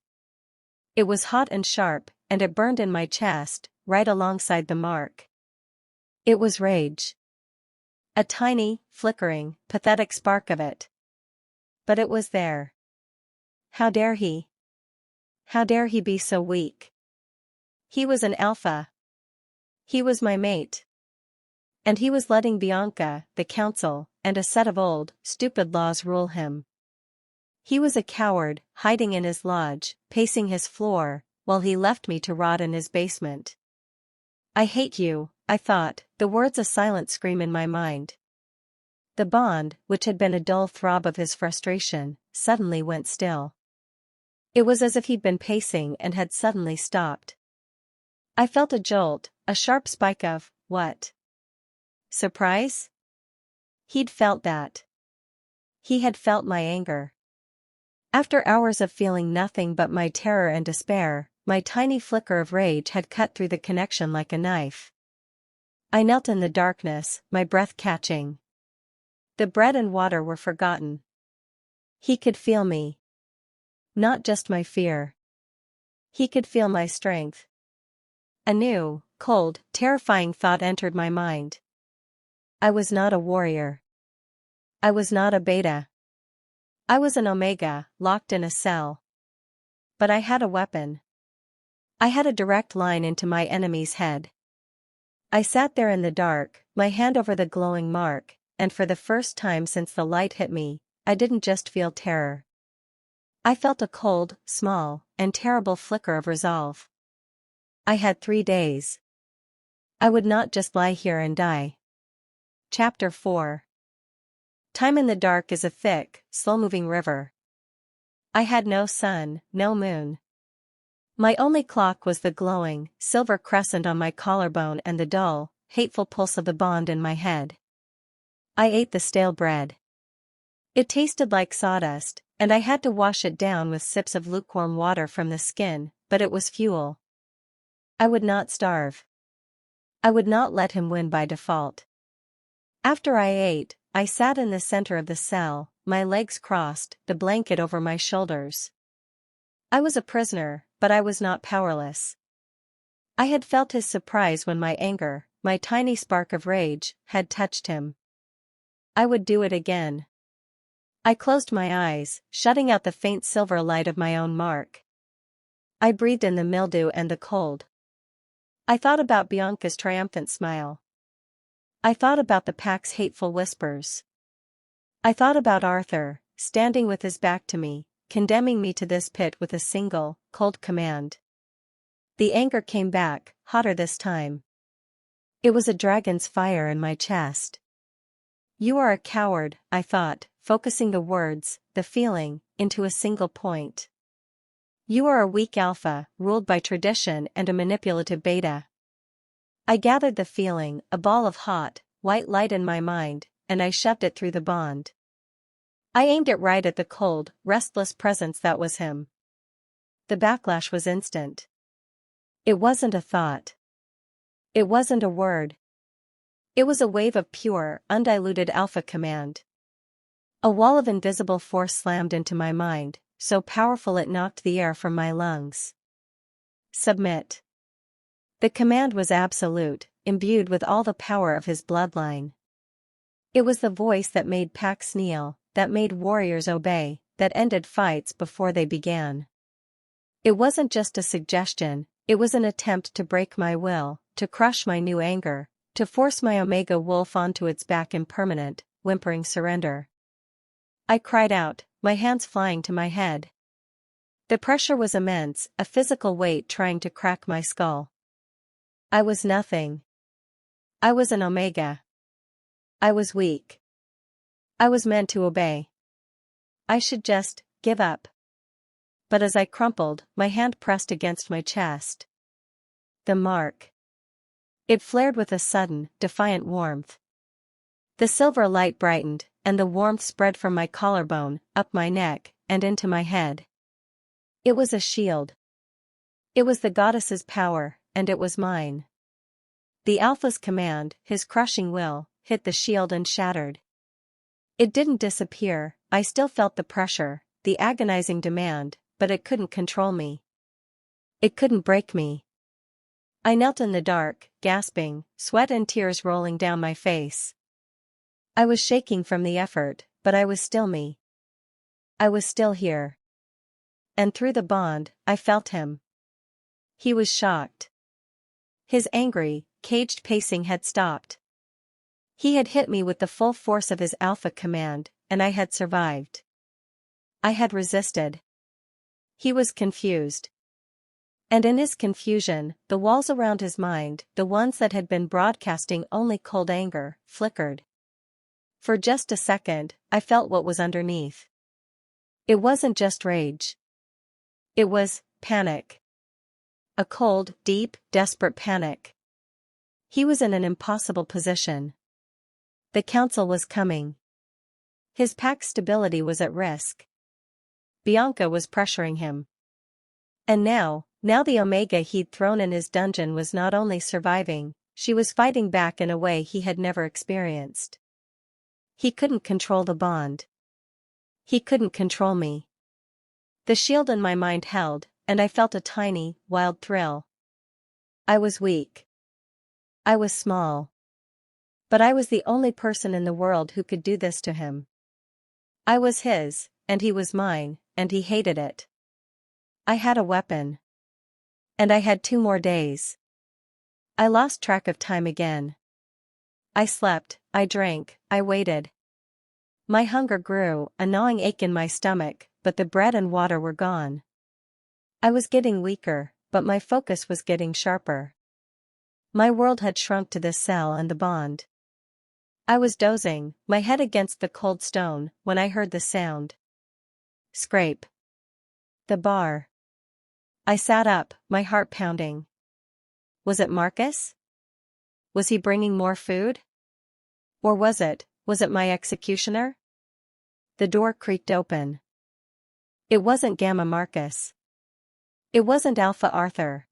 It was hot and sharp, and it burned in my chest, right alongside the mark. It was rage. A tiny, flickering, pathetic spark of it. But it was there. How dare he? How dare he be so weak? He was an alpha. He was my mate. And he was letting Bianca, the council, and a set of old, stupid laws rule him. He was a coward, hiding in his lodge, pacing his floor, while he left me to rot in his basement. I hate you, I thought, the words a silent scream in my mind. The bond, which had been a dull throb of his frustration, suddenly went still. It was as if he'd been pacing and had suddenly stopped. I felt a jolt, a sharp spike of, what? Surprise? He'd felt that. He had felt my anger. After hours of feeling nothing but my terror and despair, my tiny flicker of rage had cut through the connection like a knife. I knelt in the darkness, my breath catching. The bread and water were forgotten. He could feel me. Not just my fear. He could feel my strength. A new, cold, terrifying thought entered my mind. I was not a warrior. I was not a beta. I was an omega, locked in a cell. But I had a weapon. I had a direct line into my enemy's head. I sat there in the dark, my hand over the glowing mark, and for the first time since the light hit me, I didn't just feel terror. I felt a cold, small, and terrible flicker of resolve. I had 3 days. I would not just lie here and die. Chapter 4. Time in the dark is a thick, slow-moving river. I had no sun, no moon. My only clock was the glowing, silver crescent on my collarbone and the dull, hateful pulse of the bond in my head. I ate the stale bread. It tasted like sawdust, and I had to wash it down with sips of lukewarm water from the skin, but it was fuel. I would not starve. I would not let him win by default. After I ate, I sat in the center of the cell, my legs crossed, the blanket over my shoulders. I was a prisoner, but I was not powerless. I had felt his surprise when my anger, my tiny spark of rage, had touched him. I would do it again. I closed my eyes, shutting out the faint silver light of my own mark. I breathed in the mildew and the cold. I thought about Bianca's triumphant smile. I thought about the pack's hateful whispers. I thought about Arthur, standing with his back to me, condemning me to this pit with a single, cold command. The anger came back, hotter this time. It was a dragon's fire in my chest. You are a coward, I thought, focusing the words, the feeling, into a single point. You are a weak alpha, ruled by tradition and a manipulative beta. I gathered the feeling, a ball of hot, white light in my mind, and I shoved it through the bond. I aimed it right at the cold, restless presence that was him. The backlash was instant. It wasn't a thought. It wasn't a word. It was a wave of pure, undiluted alpha command. A wall of invisible force slammed into my mind, so powerful it knocked the air from my lungs. Submit. The command was absolute, imbued with all the power of his bloodline. It was the voice that made packs kneel, that made warriors obey, that ended fights before they began. It wasn't just a suggestion, it was an attempt to break my will, to crush my new anger, to force my Omega Wolf onto its back in permanent, whimpering surrender. I cried out, my hands flying to my head. The pressure was immense, a physical weight trying to crack my skull. I was nothing. I was an Omega. I was weak. I was meant to obey. I should just give up. But as I crumpled, my hand pressed against my chest. The mark. It flared with a sudden, defiant warmth. The silver light brightened, and the warmth spread from my collarbone, up my neck, and into my head. It was a shield. It was the goddess's power, and it was mine. The Alpha's command, his crushing will, hit the shield and shattered. It didn't disappear, I still felt the pressure, the agonizing demand, but it couldn't control me. It couldn't break me. I knelt in the dark, gasping, sweat and tears rolling down my face. I was shaking from the effort, but I was still me. I was still here. And through the bond, I felt him. He was shocked. His angry, caged pacing had stopped. He had hit me with the full force of his Alpha command, and I had survived. I had resisted. He was confused. And in his confusion, the walls around his mind, the ones that had been broadcasting only cold anger, flickered. For just a second, I felt what was underneath. It wasn't just rage. It was panic. A cold, deep, desperate panic. He was in an impossible position. The council was coming. His pack's stability was at risk. Bianca was pressuring him. And now the Omega he'd thrown in his dungeon was not only surviving, she was fighting back in a way he had never experienced. He couldn't control the bond. He couldn't control me. The shield in my mind held, and I felt a tiny, wild thrill. I was weak. I was small. But I was the only person in the world who could do this to him. I was his, and he was mine, and he hated it. I had a weapon. And I had 2 more days. I lost track of time again. I slept, I drank, I waited. My hunger grew, a gnawing ache in my stomach, but the bread and water were gone. I was getting weaker, but my focus was getting sharper. My world had shrunk to the cell and the bond. I was dozing, my head against the cold stone, when I heard the sound. Scrape. The bar. I sat up, my heart pounding. Was it Marcus? Was he bringing more food? Or was it my executioner? The door creaked open. It wasn't Gamma Marcus. It wasn't Alpha Arthur.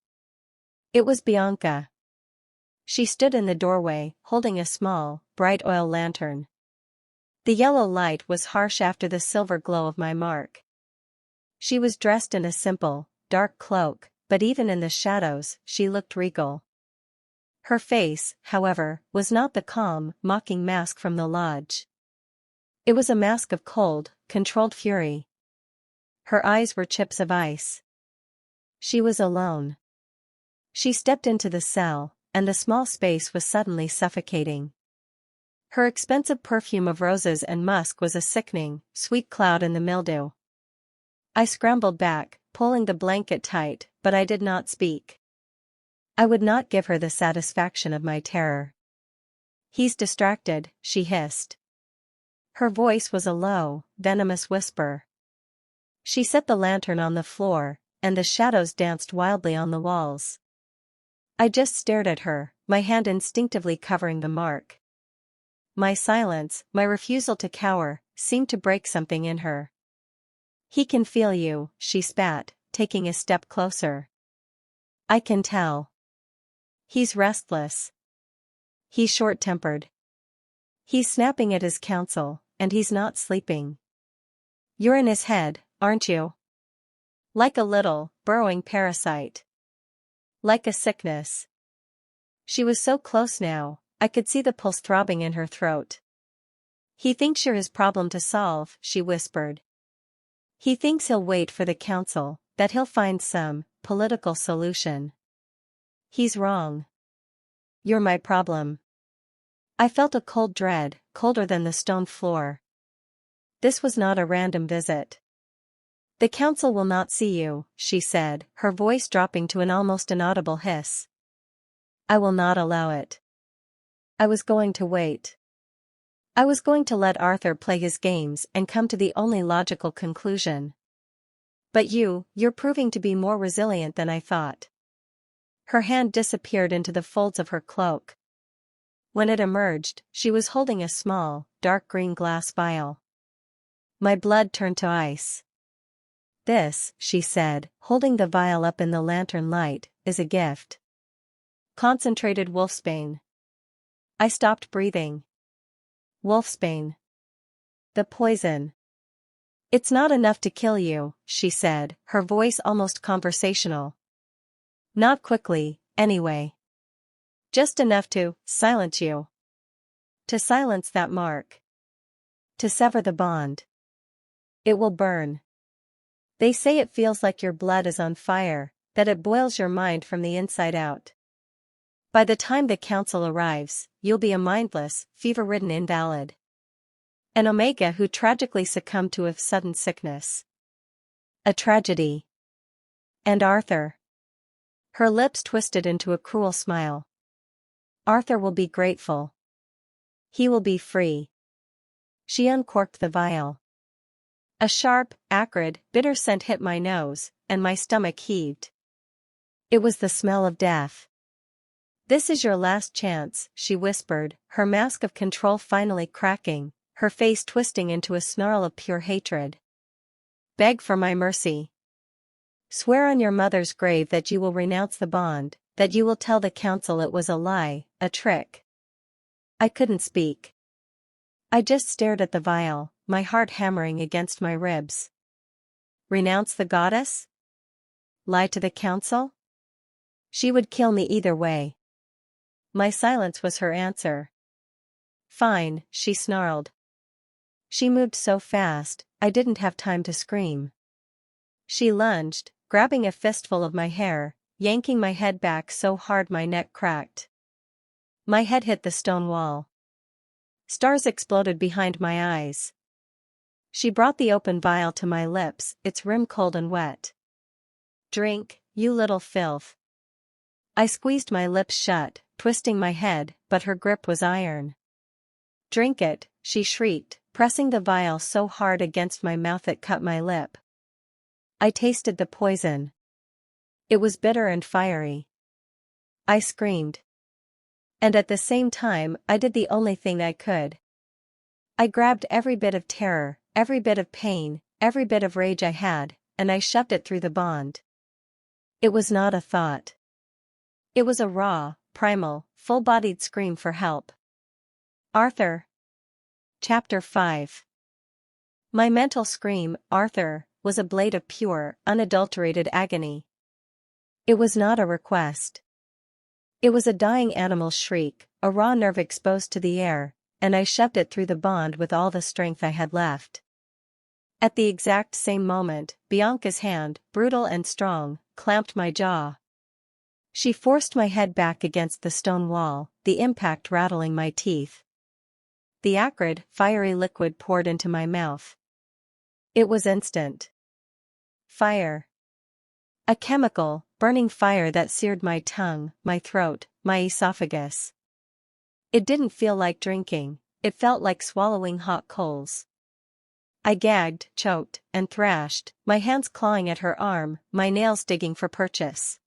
It was Bianca. She stood in the doorway, holding a small, bright oil lantern. The yellow light was harsh after the silver glow of my mark. She was dressed in a simple, dark cloak, but even in the shadows, she looked regal. Her face, however, was not the calm, mocking mask from the lodge. It was a mask of cold, controlled fury. Her eyes were chips of ice. She was alone. She stepped into the cell, and the small space was suddenly suffocating. Her expensive perfume of roses and musk was a sickening, sweet cloud in the mildew. I scrambled back, pulling the blanket tight, but I did not speak. I would not give her the satisfaction of my terror. "He's distracted," she hissed. Her voice was a low, venomous whisper. She set the lantern on the floor, and the shadows danced wildly on the walls. I just stared at her, my hand instinctively covering the mark. My silence, my refusal to cower, seemed to break something in her. "He can feel you," she spat, taking a step closer. "I can tell. He's restless. He's short-tempered. He's snapping at his counsel, and he's not sleeping. You're in his head, aren't you? Like a little, burrowing parasite. Like a sickness." She was so close now, I could see the pulse throbbing in her throat. "He thinks you're his problem to solve," she whispered. He thinks he'll wait for the council, that he'll find some political solution. He's wrong. You're my problem. I felt a cold dread, colder than the stone floor. This was not a random visit. The council will not see you, she said, her voice dropping to an almost inaudible hiss. I will not allow it. I was going to wait. I was going to let Arthur play his games and come to the only logical conclusion. But you're proving to be more resilient than I thought. Her hand disappeared into the folds of her cloak. When it emerged, she was holding a small, dark green glass vial. My blood turned to ice. This, she said, holding the vial up in the lantern light, is a gift. Concentrated wolfsbane. I stopped breathing. Wolfsbane. The poison. It's not enough to kill you, she said, her voice almost conversational. Not quickly, anyway. Just enough to silence you. To silence that mark. To sever the bond. It will burn. They say it feels like your blood is on fire, that it boils your mind from the inside out. By the time the council arrives, you'll be a mindless, fever-ridden invalid. An Omega who tragically succumbed to a sudden sickness. A tragedy. And Arthur. Her lips twisted into a cruel smile. Arthur will be grateful. He will be free. She uncorked the vial. A sharp, acrid, bitter scent hit my nose, and my stomach heaved. It was the smell of death. This is your last chance, she whispered, her mask of control finally cracking, her face twisting into a snarl of pure hatred. Beg for my mercy. Swear on your mother's grave that you will renounce the bond, that you will tell the council it was a lie, a trick. I couldn't speak. I just stared at the vial, my heart hammering against my ribs. Renounce the goddess? Lie to the council? She would kill me either way. My silence was her answer. Fine, she snarled. She moved so fast, I didn't have time to scream. She lunged, grabbing a fistful of my hair, yanking my head back so hard my neck cracked. My head hit the stone wall. Stars exploded behind my eyes. She brought the open vial to my lips, its rim cold and wet. Drink, you little filth. I squeezed my lips shut, twisting my head, but her grip was iron. Drink it, she shrieked, pressing the vial so hard against my mouth it cut my lip. I tasted the poison. It was bitter and fiery. I screamed. And at the same time, I did the only thing I could. I grabbed every bit of terror, every bit of pain, every bit of rage I had, and I shoved it through the bond. It was not a thought. It was a raw, primal, full-bodied scream for help. Arthur. Chapter 5. My mental scream, Arthur, was a blade of pure, unadulterated agony. It was not a request. It was a dying animal's shriek, a raw nerve exposed to the air, and I shoved it through the bond with all the strength I had left. At the exact same moment, Bianca's hand, brutal and strong, clamped my jaw. She forced my head back against the stone wall, the impact rattling my teeth. The acrid, fiery liquid poured into my mouth. It was instant. Fire. A chemical, burning fire that seared my tongue, my throat, my esophagus. It didn't feel like drinking, it felt like swallowing hot coals. I gagged, choked, and thrashed, my hands clawing at her arm, my nails digging for purchase.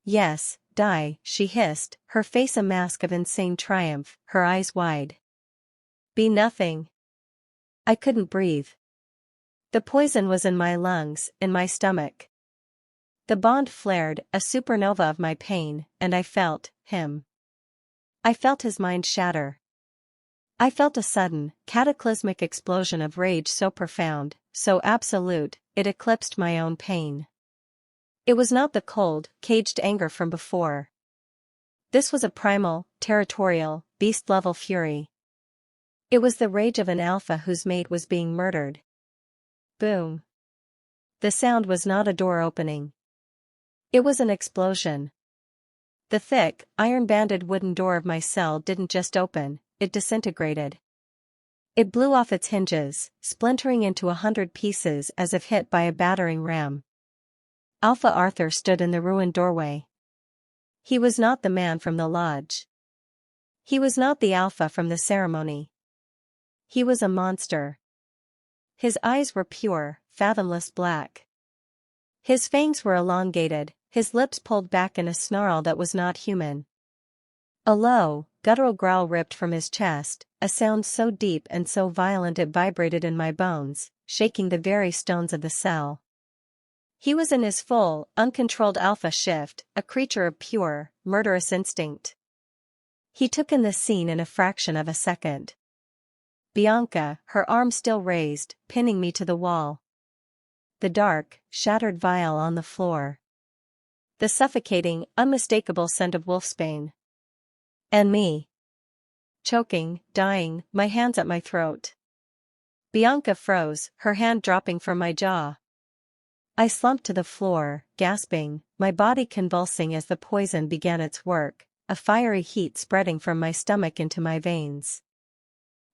Yes, die, she hissed, her face a mask of insane triumph, her eyes wide. Be nothing. I couldn't breathe. The poison was in my lungs, in my stomach. The bond flared, a supernova of my pain, and I felt him. I felt his mind shatter. I felt a sudden, cataclysmic explosion of rage so profound, so absolute, it eclipsed my own pain. It was not the cold, caged anger from before. This was a primal, territorial, beast-level fury. It was the rage of an alpha whose mate was being murdered. Boom. The sound was not a door opening. It was an explosion. The thick, iron-banded wooden door of my cell didn't just open, it disintegrated. It blew off its hinges, splintering into 100 pieces as if hit by a battering ram. Alpha Arthur stood in the ruined doorway. He was not the man from the lodge. He was not the Alpha from the ceremony. He was a monster. His eyes were pure, fathomless black. His fangs were elongated, his lips pulled back in a snarl that was not human. A low, guttural growl ripped from his chest, a sound so deep and so violent it vibrated in my bones, shaking the very stones of the cell. He was in his full, uncontrolled alpha shift, a creature of pure, murderous instinct. He took in the scene in a fraction of a second. Bianca, her arm still raised, pinning me to the wall. The dark, shattered vial on the floor. The suffocating, unmistakable scent of wolfsbane. And me. Choking, dying, my hands at my throat. Bianca froze, her hand dropping from my jaw. I slumped to the floor, gasping, my body convulsing as the poison began its work, a fiery heat spreading from my stomach into my veins.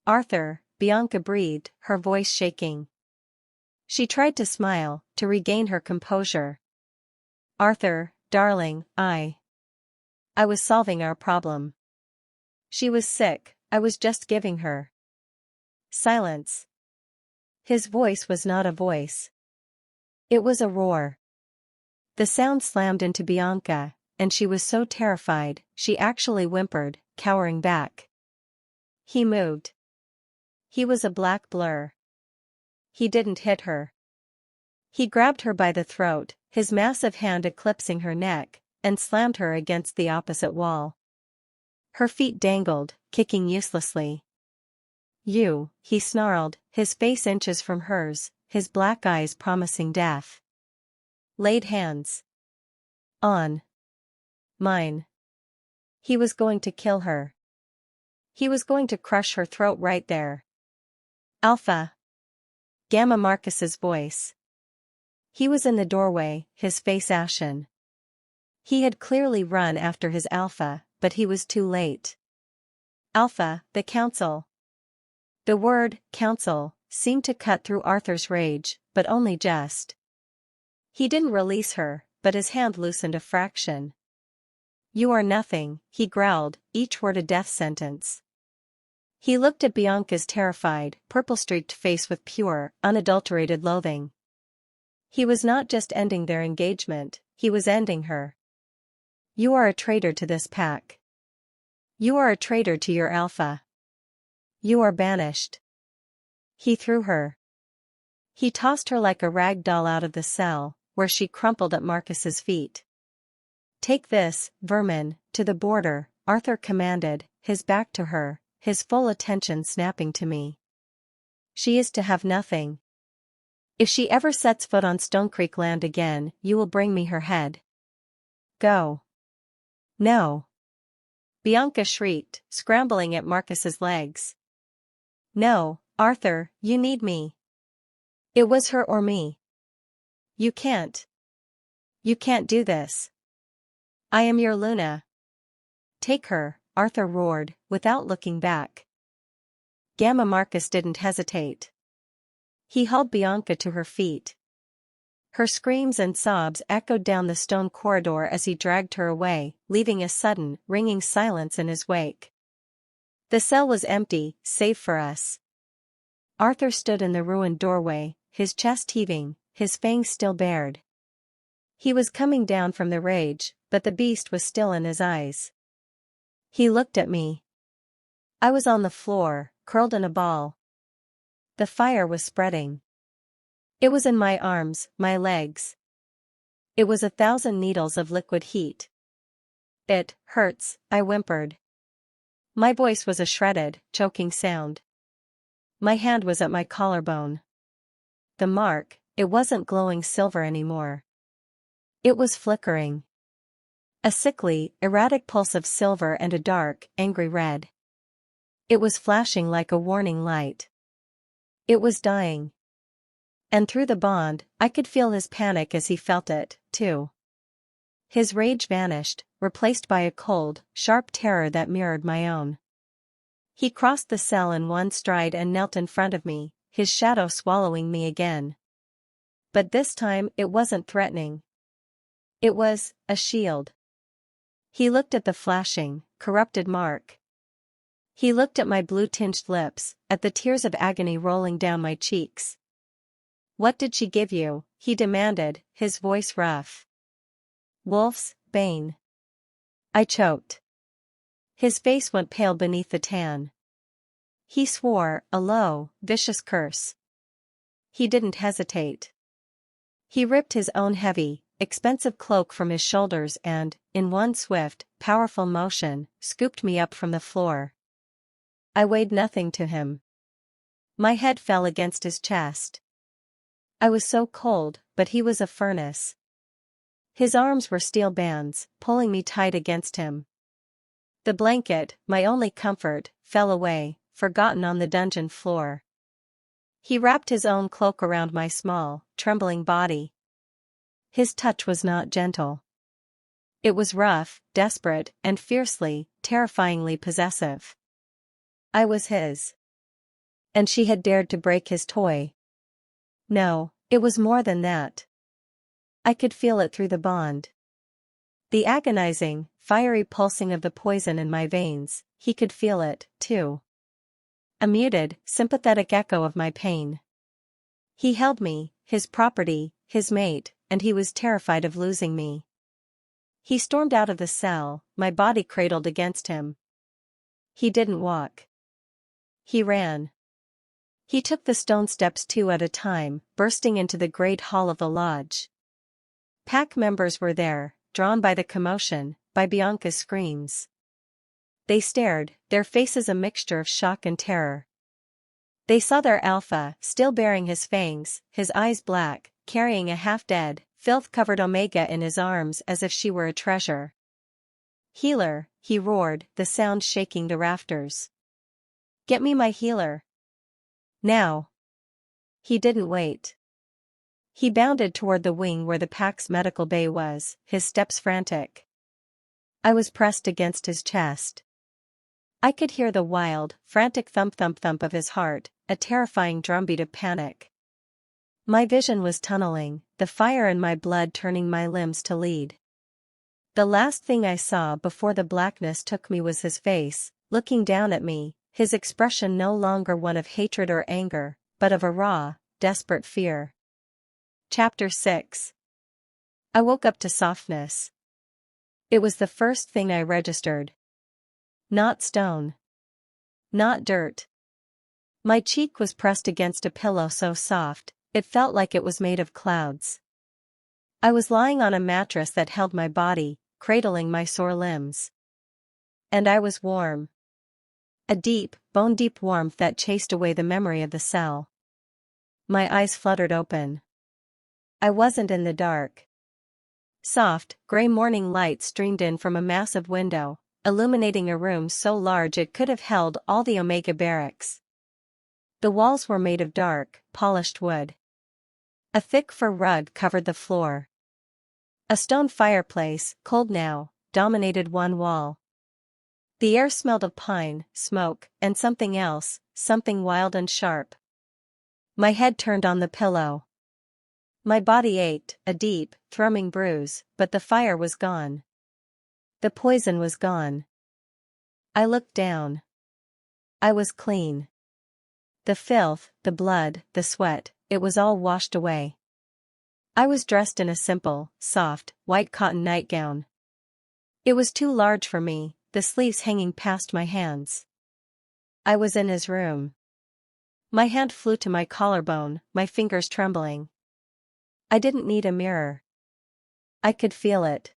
Arthur, Bianca breathed, her voice shaking. She tried to smile, to regain her composure. Arthur, darling, I was solving our problem. She was sick, I was just giving her. Silence. His voice was not a voice. It was a roar. The sound slammed into Bianca, and she was so terrified, she actually whimpered, cowering back. He moved. He was a black blur. He didn't hit her. He grabbed her by the throat, his massive hand eclipsing her neck, and slammed her against the opposite wall. Her feet dangled, kicking uselessly. You, he snarled, his face inches from hers, his black eyes promising death. Laid hands on mine. He was going to kill her. He was going to crush her throat right there. Alpha. Gamma Marcus's voice. He was in the doorway, his face ashen. He had clearly run after his Alpha, but he was too late. Alpha, the council. The word, council, seemed to cut through Arthur's rage, but only just. He didn't release her, but his hand loosened a fraction. You are nothing, he growled, each word a death sentence. He looked at Bianca's terrified, purple-streaked face with pure, unadulterated loathing. He was not just ending their engagement, he was ending her. You are a traitor to this pack. You are a traitor to your Alpha. You are banished. He threw her. He tossed her like a rag doll out of the cell, where she crumpled at Marcus's feet. Take this, vermin, to the border, Arthur commanded, his back to her, his full attention snapping to me. She is to have nothing. If she ever sets foot on Stone Creek land again, you will bring me her head. Go. No. Bianca shrieked, scrambling at Marcus's legs. No, Arthur, you need me. It was her or me. You can't. You can't do this. I am your Luna. Take her, Arthur roared, without looking back. Gamma Marcus didn't hesitate. He hauled Bianca to her feet. Her screams and sobs echoed down the stone corridor as he dragged her away, leaving a sudden, ringing silence in his wake. The cell was empty, save for us. Arthur stood in the ruined doorway, his chest heaving, his fangs still bared. He was coming down from the rage, but the beast was still in his eyes. He looked at me. I was on the floor, curled in a ball. The fire was spreading. It was in my arms, my legs. It was 1,000 needles of liquid heat. It hurts, I whimpered. My voice was a shredded, choking sound. My hand was at my collarbone. The mark, it wasn't glowing silver anymore. It was flickering. A sickly, erratic pulse of silver and a dark, angry red. It was flashing like a warning light. It was dying. And through the bond, I could feel his panic as he felt it, too. His rage vanished, replaced by a cold, sharp terror that mirrored my own. He crossed the cell in one stride and knelt in front of me, his shadow swallowing me again. But this time it wasn't threatening. It was a shield. He looked at the flashing, corrupted mark. He looked at my blue-tinged lips, at the tears of agony rolling down my cheeks. "What did she give you?" he demanded, his voice rough. "Wolf's bane." I choked. His face went pale beneath the tan. He swore, a low, vicious curse. He didn't hesitate. He ripped his own heavy, expensive cloak from his shoulders and, in one swift, powerful motion, scooped me up from the floor. I weighed nothing to him. My head fell against his chest. I was so cold, but he was a furnace. His arms were steel bands, pulling me tight against him. The blanket, my only comfort, fell away, forgotten on the dungeon floor. He wrapped his own cloak around my small, trembling body. His touch was not gentle. It was rough, desperate, and fiercely, terrifyingly possessive. I was his. And she had dared to break his toy. No, it was more than that. I could feel it through the bond. The agonizing, fiery pulsing of the poison in my veins, he could feel it, too. A muted, sympathetic echo of my pain. He held me, his property, his mate, and he was terrified of losing me. He stormed out of the cell, my body cradled against him. He didn't walk. He ran. He took the stone steps 2 at a time, bursting into the great hall of the lodge. Pack members were there, drawn by the commotion, by Bianca's screams. They stared, their faces a mixture of shock and terror. They saw their alpha, still bearing his fangs, his eyes black, carrying a half-dead, filth-covered Omega in his arms as if she were a treasure. "Healer," he roared, the sound shaking the rafters. "Get me my healer. Now." He didn't wait. He bounded toward the wing where the pack's medical bay was, his steps frantic. I was pressed against his chest. I could hear the wild, frantic thump-thump-thump of his heart, a terrifying drumbeat of panic. My vision was tunneling, the fire in my blood turning my limbs to lead. The last thing I saw before the blackness took me was his face, looking down at me, his expression no longer one of hatred or anger, but of a raw, desperate fear. Chapter 6. I woke up to softness. It was the first thing I registered. Not stone. Not dirt. My cheek was pressed against a pillow so soft, it felt like it was made of clouds. I was lying on a mattress that held my body, cradling my sore limbs. And I was warm. A deep, bone-deep warmth that chased away the memory of the cell. My eyes fluttered open. I wasn't in the dark. Soft, gray morning light streamed in from a massive window, illuminating a room so large it could have held all the Omega barracks. The walls were made of dark, polished wood. A thick fur rug covered the floor. A stone fireplace, cold now, dominated one wall. The air smelled of pine, smoke, and something else, something wild and sharp. My head turned on the pillow. My body ached, a deep, thrumming bruise, but the fire was gone. The poison was gone. I looked down. I was clean. The filth, the blood, the sweat, it was all washed away. I was dressed in a simple, soft, white cotton nightgown. It was too large for me, the sleeves hanging past my hands. I was in his room. My hand flew to my collarbone, my fingers trembling. I didn't need a mirror. I could feel it.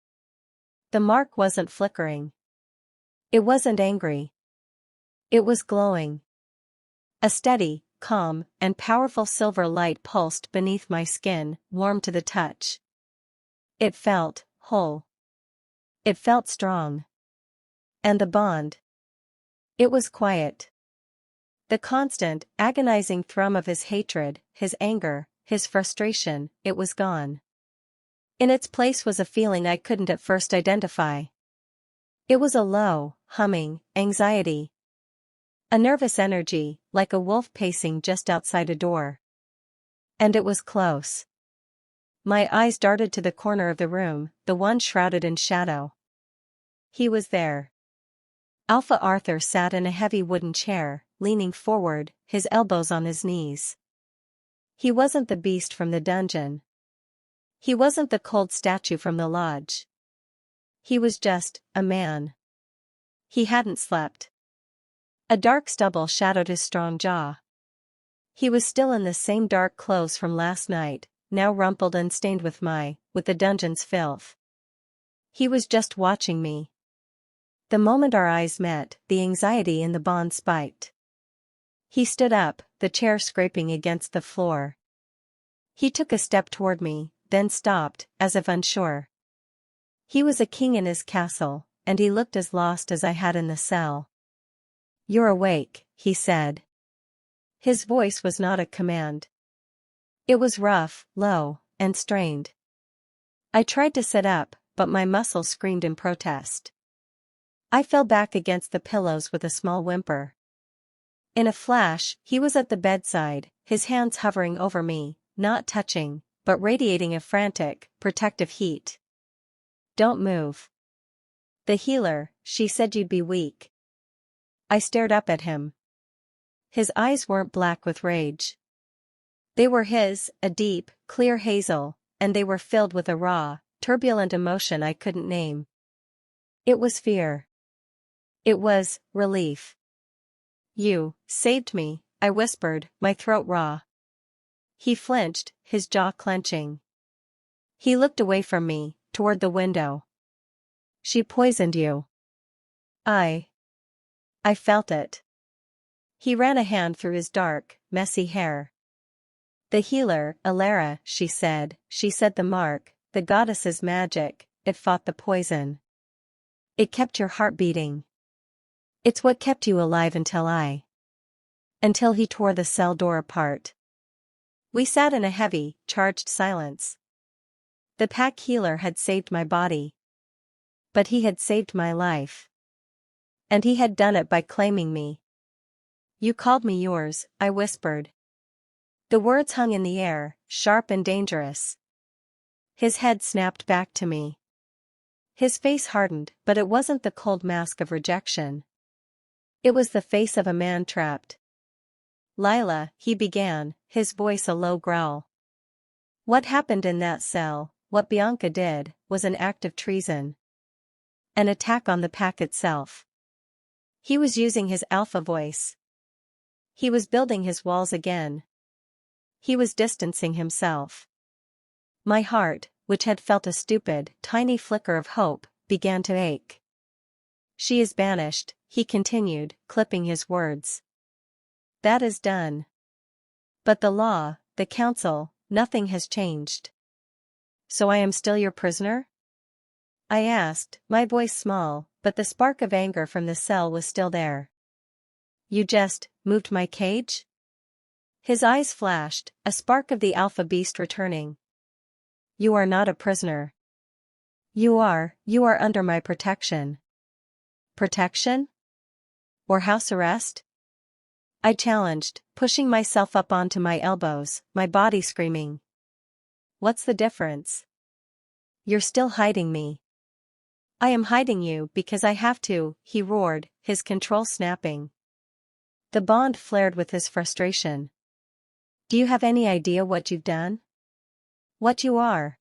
The mark wasn't flickering. It wasn't angry. It was glowing. A steady, calm, and powerful silver light pulsed beneath my skin, warm to the touch. It felt whole. It felt strong. And the bond. It was quiet. The constant, agonizing thrum of his hatred, his anger, his frustration, it was gone. In its place was a feeling I couldn't at first identify. It was a low, humming anxiety. A nervous energy, like a wolf pacing just outside a door. And it was close. My eyes darted to the corner of the room, the one shrouded in shadow. He was there. Alpha Arthur sat in a heavy wooden chair, leaning forward, his elbows on his knees. He wasn't the beast from the dungeon. He wasn't the cold statue from the lodge. He was just a man. He hadn't slept. A dark stubble shadowed his strong jaw. He was still in the same dark clothes from last night, now rumpled and stained with the dungeon's filth. He was just watching me. The moment our eyes met, the anxiety in the bond spiked. He stood up, the chair scraping against the floor. He took a step toward me, then stopped, as if unsure. He was a king in his castle, and he looked as lost as I had in the cell. "You're awake," he said. His voice was not a command. It was rough, low, and strained. I tried to sit up, but my muscles screamed in protest. I fell back against the pillows with a small whimper. In a flash, he was at the bedside, his hands hovering over me, not touching, but radiating a frantic, protective heat. "Don't move. The healer, she said you'd be weak." I stared up at him. His eyes weren't black with rage. They were a deep, clear hazel, and they were filled with a raw, turbulent emotion I couldn't name. It was fear. It was relief. "You saved me," I whispered, my throat raw. He flinched, his jaw clenching. He looked away from me, toward the window. "She poisoned you." I felt it. He ran a hand through his dark, messy hair. "The healer, Alara, she said the mark, the goddess's magic, it fought the poison. It kept your heart beating. It's what kept you alive until he tore the cell door apart." We sat in a heavy, charged silence. The pack healer had saved my body. But he had saved my life. And he had done it by claiming me. "You called me yours," I whispered. The words hung in the air, sharp and dangerous. His head snapped back to me. His face hardened, but it wasn't the cold mask of rejection. It was the face of a man trapped. "Lila," he began, his voice a low growl. "What happened in that cell, what Bianca did, was an act of treason. An attack on the pack itself." He was using his alpha voice. He was building his walls again. He was distancing himself. My heart, which had felt a stupid, tiny flicker of hope, began to ache. "She is banished," he continued, clipping his words. "That is done. But the law, the council, nothing has changed." "So I am still your prisoner?" I asked, my voice small, but the spark of anger from the cell was still there. "You just moved my cage?" His eyes flashed, a spark of the alpha beast returning. "You are not a prisoner. You are under my protection." "Protection? Or house arrest?" I challenged, pushing myself up onto my elbows, my body screaming. "What's the difference? You're still hiding me." "I am hiding you because I have to," he roared, his control snapping. The bond flared with his frustration. "Do you have any idea what you've done? What you are?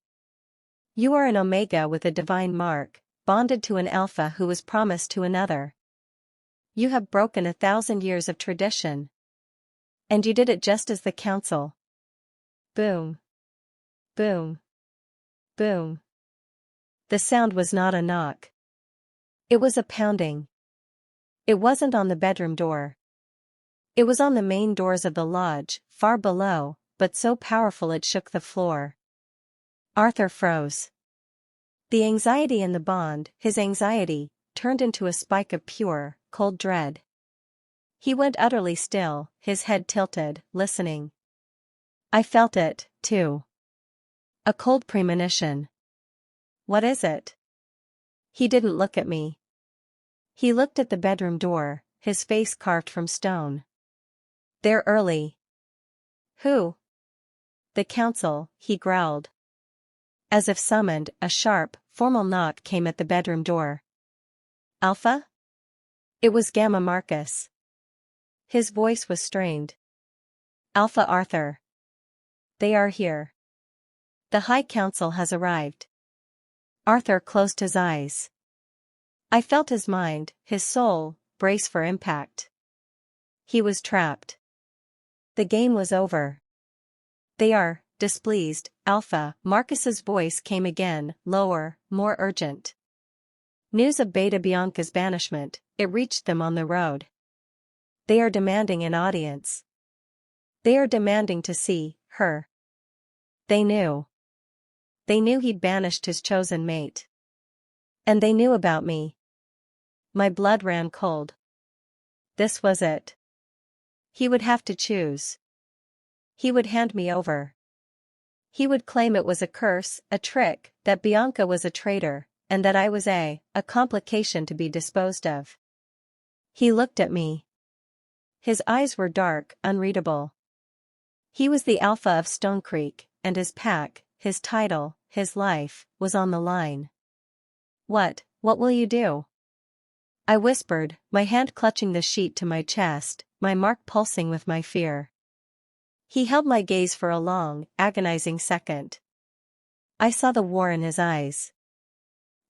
You are an Omega with a divine mark, bonded to an Alpha who was promised to another. You have broken 1,000 years of tradition. And you did it just as the council." Boom. Boom. Boom. The sound was not a knock. It was a pounding. It wasn't on the bedroom door. It was on the main doors of the lodge, far below, but so powerful it shook the floor. Arthur froze. The anxiety in the bond, his anxiety, turned into a spike of pure, cold dread. He went utterly still, his head tilted, listening. I felt it, too. A cold premonition. What is it? He didn't look at me. He looked at the bedroom door, his face carved from stone. They're early. Who? The council, he growled. As if summoned, a sharp, formal knock came at the bedroom door. Alpha? It was Gamma Marcus. His voice was strained. Alpha Arthur. They are here. The High Council has arrived. Arthur closed his eyes. I felt his mind, his soul, brace for impact. He was trapped. The game was over. They are displeased, Alpha. Marcus's voice came again, lower, more urgent. News of Beta Bianca's banishment, it reached them on the road. They are demanding an audience. They are demanding to see her. They knew. They knew he'd banished his chosen mate. And they knew about me. My blood ran cold. This was it. He would have to choose. He would hand me over. He would claim it was a curse, a trick, that Bianca was a traitor, and that I was a complication to be disposed of. He looked at me. His eyes were dark, unreadable. He was the Alpha of Stone Creek, and his pack, his title, his life, was on the line. What will you do? I whispered, my hand clutching the sheet to my chest, my mark pulsing with my fear. He held my gaze for a long, agonizing second. I saw the war in his eyes.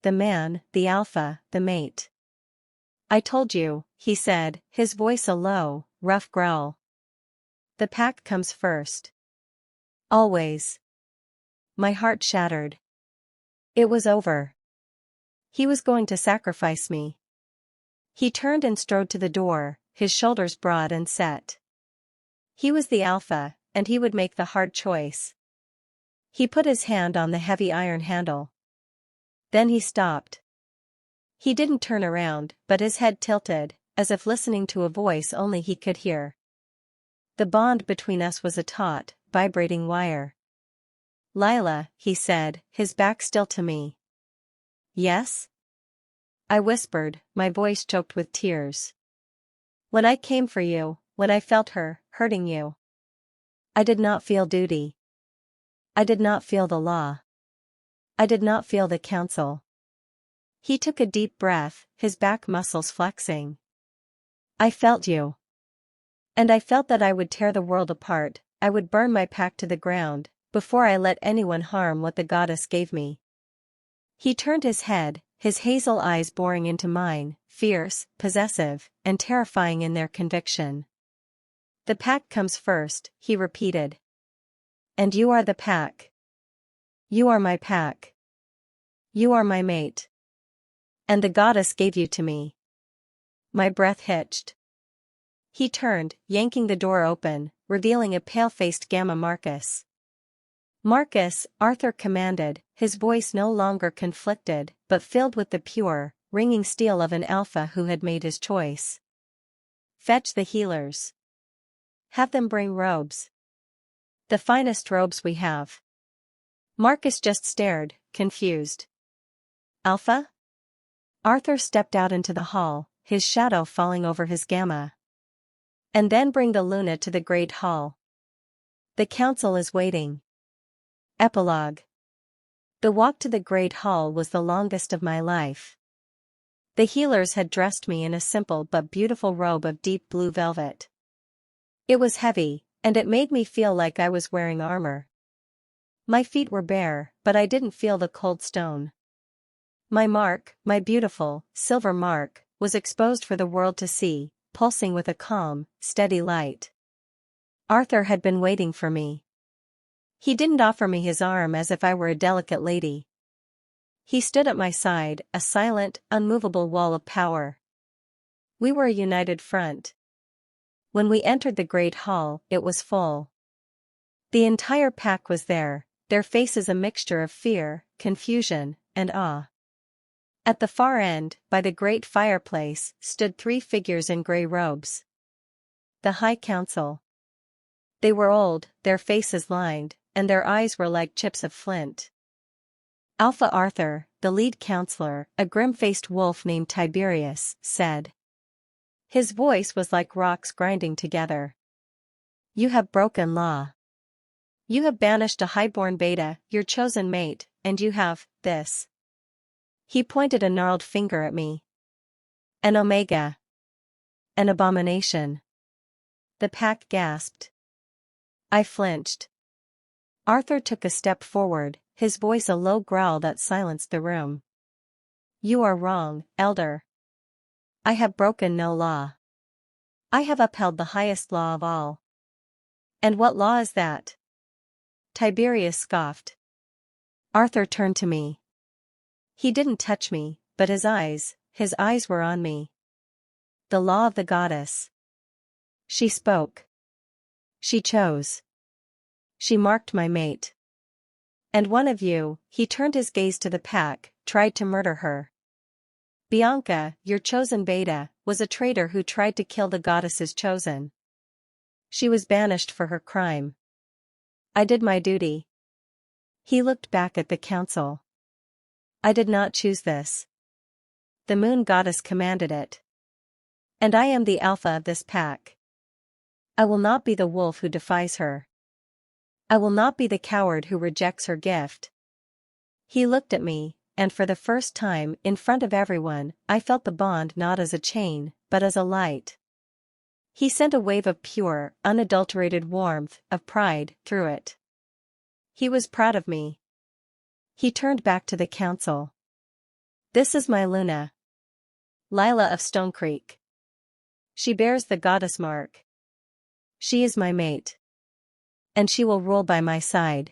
The man, the Alpha, the mate. I told you, he said, his voice a low, rough growl. The pack comes first. Always. My heart shattered. It was over. He was going to sacrifice me. He turned and strode to the door, his shoulders broad and set. He was the Alpha, and he would make the hard choice. He put his hand on the heavy iron handle. Then he stopped. He didn't turn around, but his head tilted, as if listening to a voice only he could hear. The bond between us was a taut, vibrating wire. Lila, he said, his back still to me. Yes? I whispered, my voice choked with tears. When I came for you, when I felt her, hurting you. I did not feel duty. I did not feel the law. I did not feel the council. He took a deep breath, his back muscles flexing. I felt you. And I felt that I would tear the world apart, I would burn my pack to the ground, before I let anyone harm what the goddess gave me. He turned his head, his hazel eyes boring into mine, fierce, possessive, and terrifying in their conviction. The pack comes first, he repeated. And you are the pack. You are my pack. You are my mate. And the goddess gave you to me. My breath hitched. He turned, yanking the door open, revealing a pale-faced Gamma Marcus. Marcus, Arthur commanded, his voice no longer conflicted, but filled with the pure, ringing steel of an Alpha who had made his choice. Fetch the healers. Have them bring robes. The finest robes we have. Marcus just stared, confused. Alpha? Arthur stepped out into the hall, his shadow falling over his Gamma. And then bring the Luna to the Great Hall. The council is waiting. Epilogue. The walk to the Great Hall was the longest of my life. The healers had dressed me in a simple but beautiful robe of deep blue velvet. It was heavy, and it made me feel like I was wearing armor. My feet were bare, but I didn't feel the cold stone. My mark, my beautiful, silver mark, was exposed for the world to see, pulsing with a calm, steady light. Arthur had been waiting for me. He didn't offer me his arm as if I were a delicate lady. He stood at my side, a silent, unmovable wall of power. We were a united front. When we entered the Great Hall, it was full. The entire pack was there, their faces a mixture of fear, confusion, and awe. At the far end, by the great fireplace, stood 3 figures in grey robes. The High Council. They were old, their faces lined, and their eyes were like chips of flint. Alpha Arthur, the lead counselor, a grim-faced wolf named Tiberius, said. His voice was like rocks grinding together. You have broken law. You have banished a highborn beta, your chosen mate, and you have, this. He pointed a gnarled finger at me. An omega. An abomination. The pack gasped. I flinched. Arthur took a step forward, his voice a low growl that silenced the room. You are wrong, Elder. I have broken no law. I have upheld the highest law of all. And what law is that? Tiberius scoffed. Arthur turned to me. He didn't touch me, but his eyes were on me. The law of the goddess. She spoke. She chose. She marked my mate. And one of you, he turned his gaze to the pack, tried to murder her. Bianca, your chosen beta, was a traitor who tried to kill the goddess's chosen. She was banished for her crime. I did my duty. He looked back at the council. I did not choose this. The moon goddess commanded it. And I am the alpha of this pack. I will not be the wolf who defies her. I will not be the coward who rejects her gift. He looked at me, and for the first time in front of everyone, I felt the bond not as a chain, but as a light. He sent a wave of pure, unadulterated warmth, of pride, through it. He was proud of me. He turned back to the council. This is my Luna. Lila of Stone Creek. She bears the goddess mark. She is my mate. And she will rule by my side.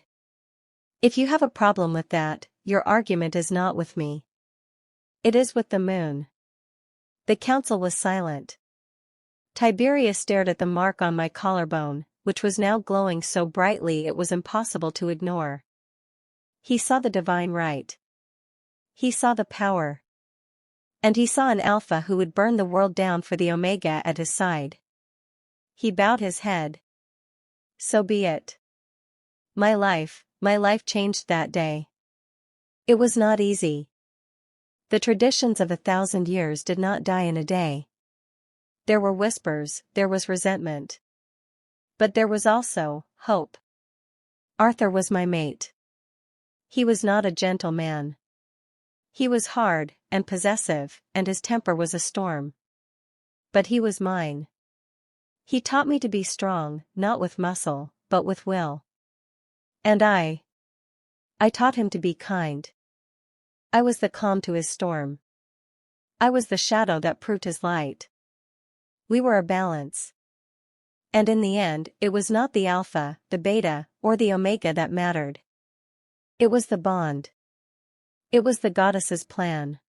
If you have a problem with that, your argument is not with me. It is with the moon. The council was silent. Tiberius stared at the mark on my collarbone, which was now glowing so brightly it was impossible to ignore. He saw the divine right. He saw the power. And he saw an alpha who would burn the world down for the omega at his side. He bowed his head. So be it. My life changed that day. It was not easy. The traditions of 1,000 years did not die in a day. There were whispers, there was resentment. But there was also hope. Arthur was my mate. He was not a gentle man. He was hard and possessive, and his temper was a storm. But he was mine. He taught me to be strong, not with muscle, but with will. And I taught him to be kind. I was the calm to his storm. I was the shadow that proved his light. We were a balance. And in the end, it was not the alpha, the beta, or the omega that mattered. It was the bond. It was the goddess's plan.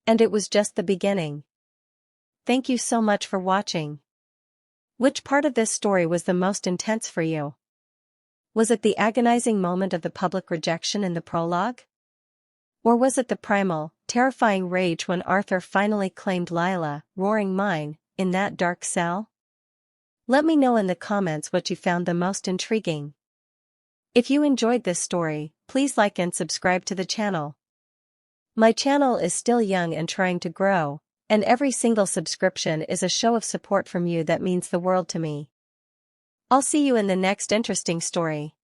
And it was just the beginning. Thank you so much for watching. Which part of this story was the most intense for you? Was it the agonizing moment of the public rejection in the prologue? Or was it the primal, terrifying rage when Arthur finally claimed Lila, roaring mine, in that dark cell? Let me know in the comments what you found the most intriguing. If you enjoyed this story, please like and subscribe to the channel. My channel is still young and trying to grow, and every single subscription is a show of support from you that means the world to me. I'll see you in the next interesting story.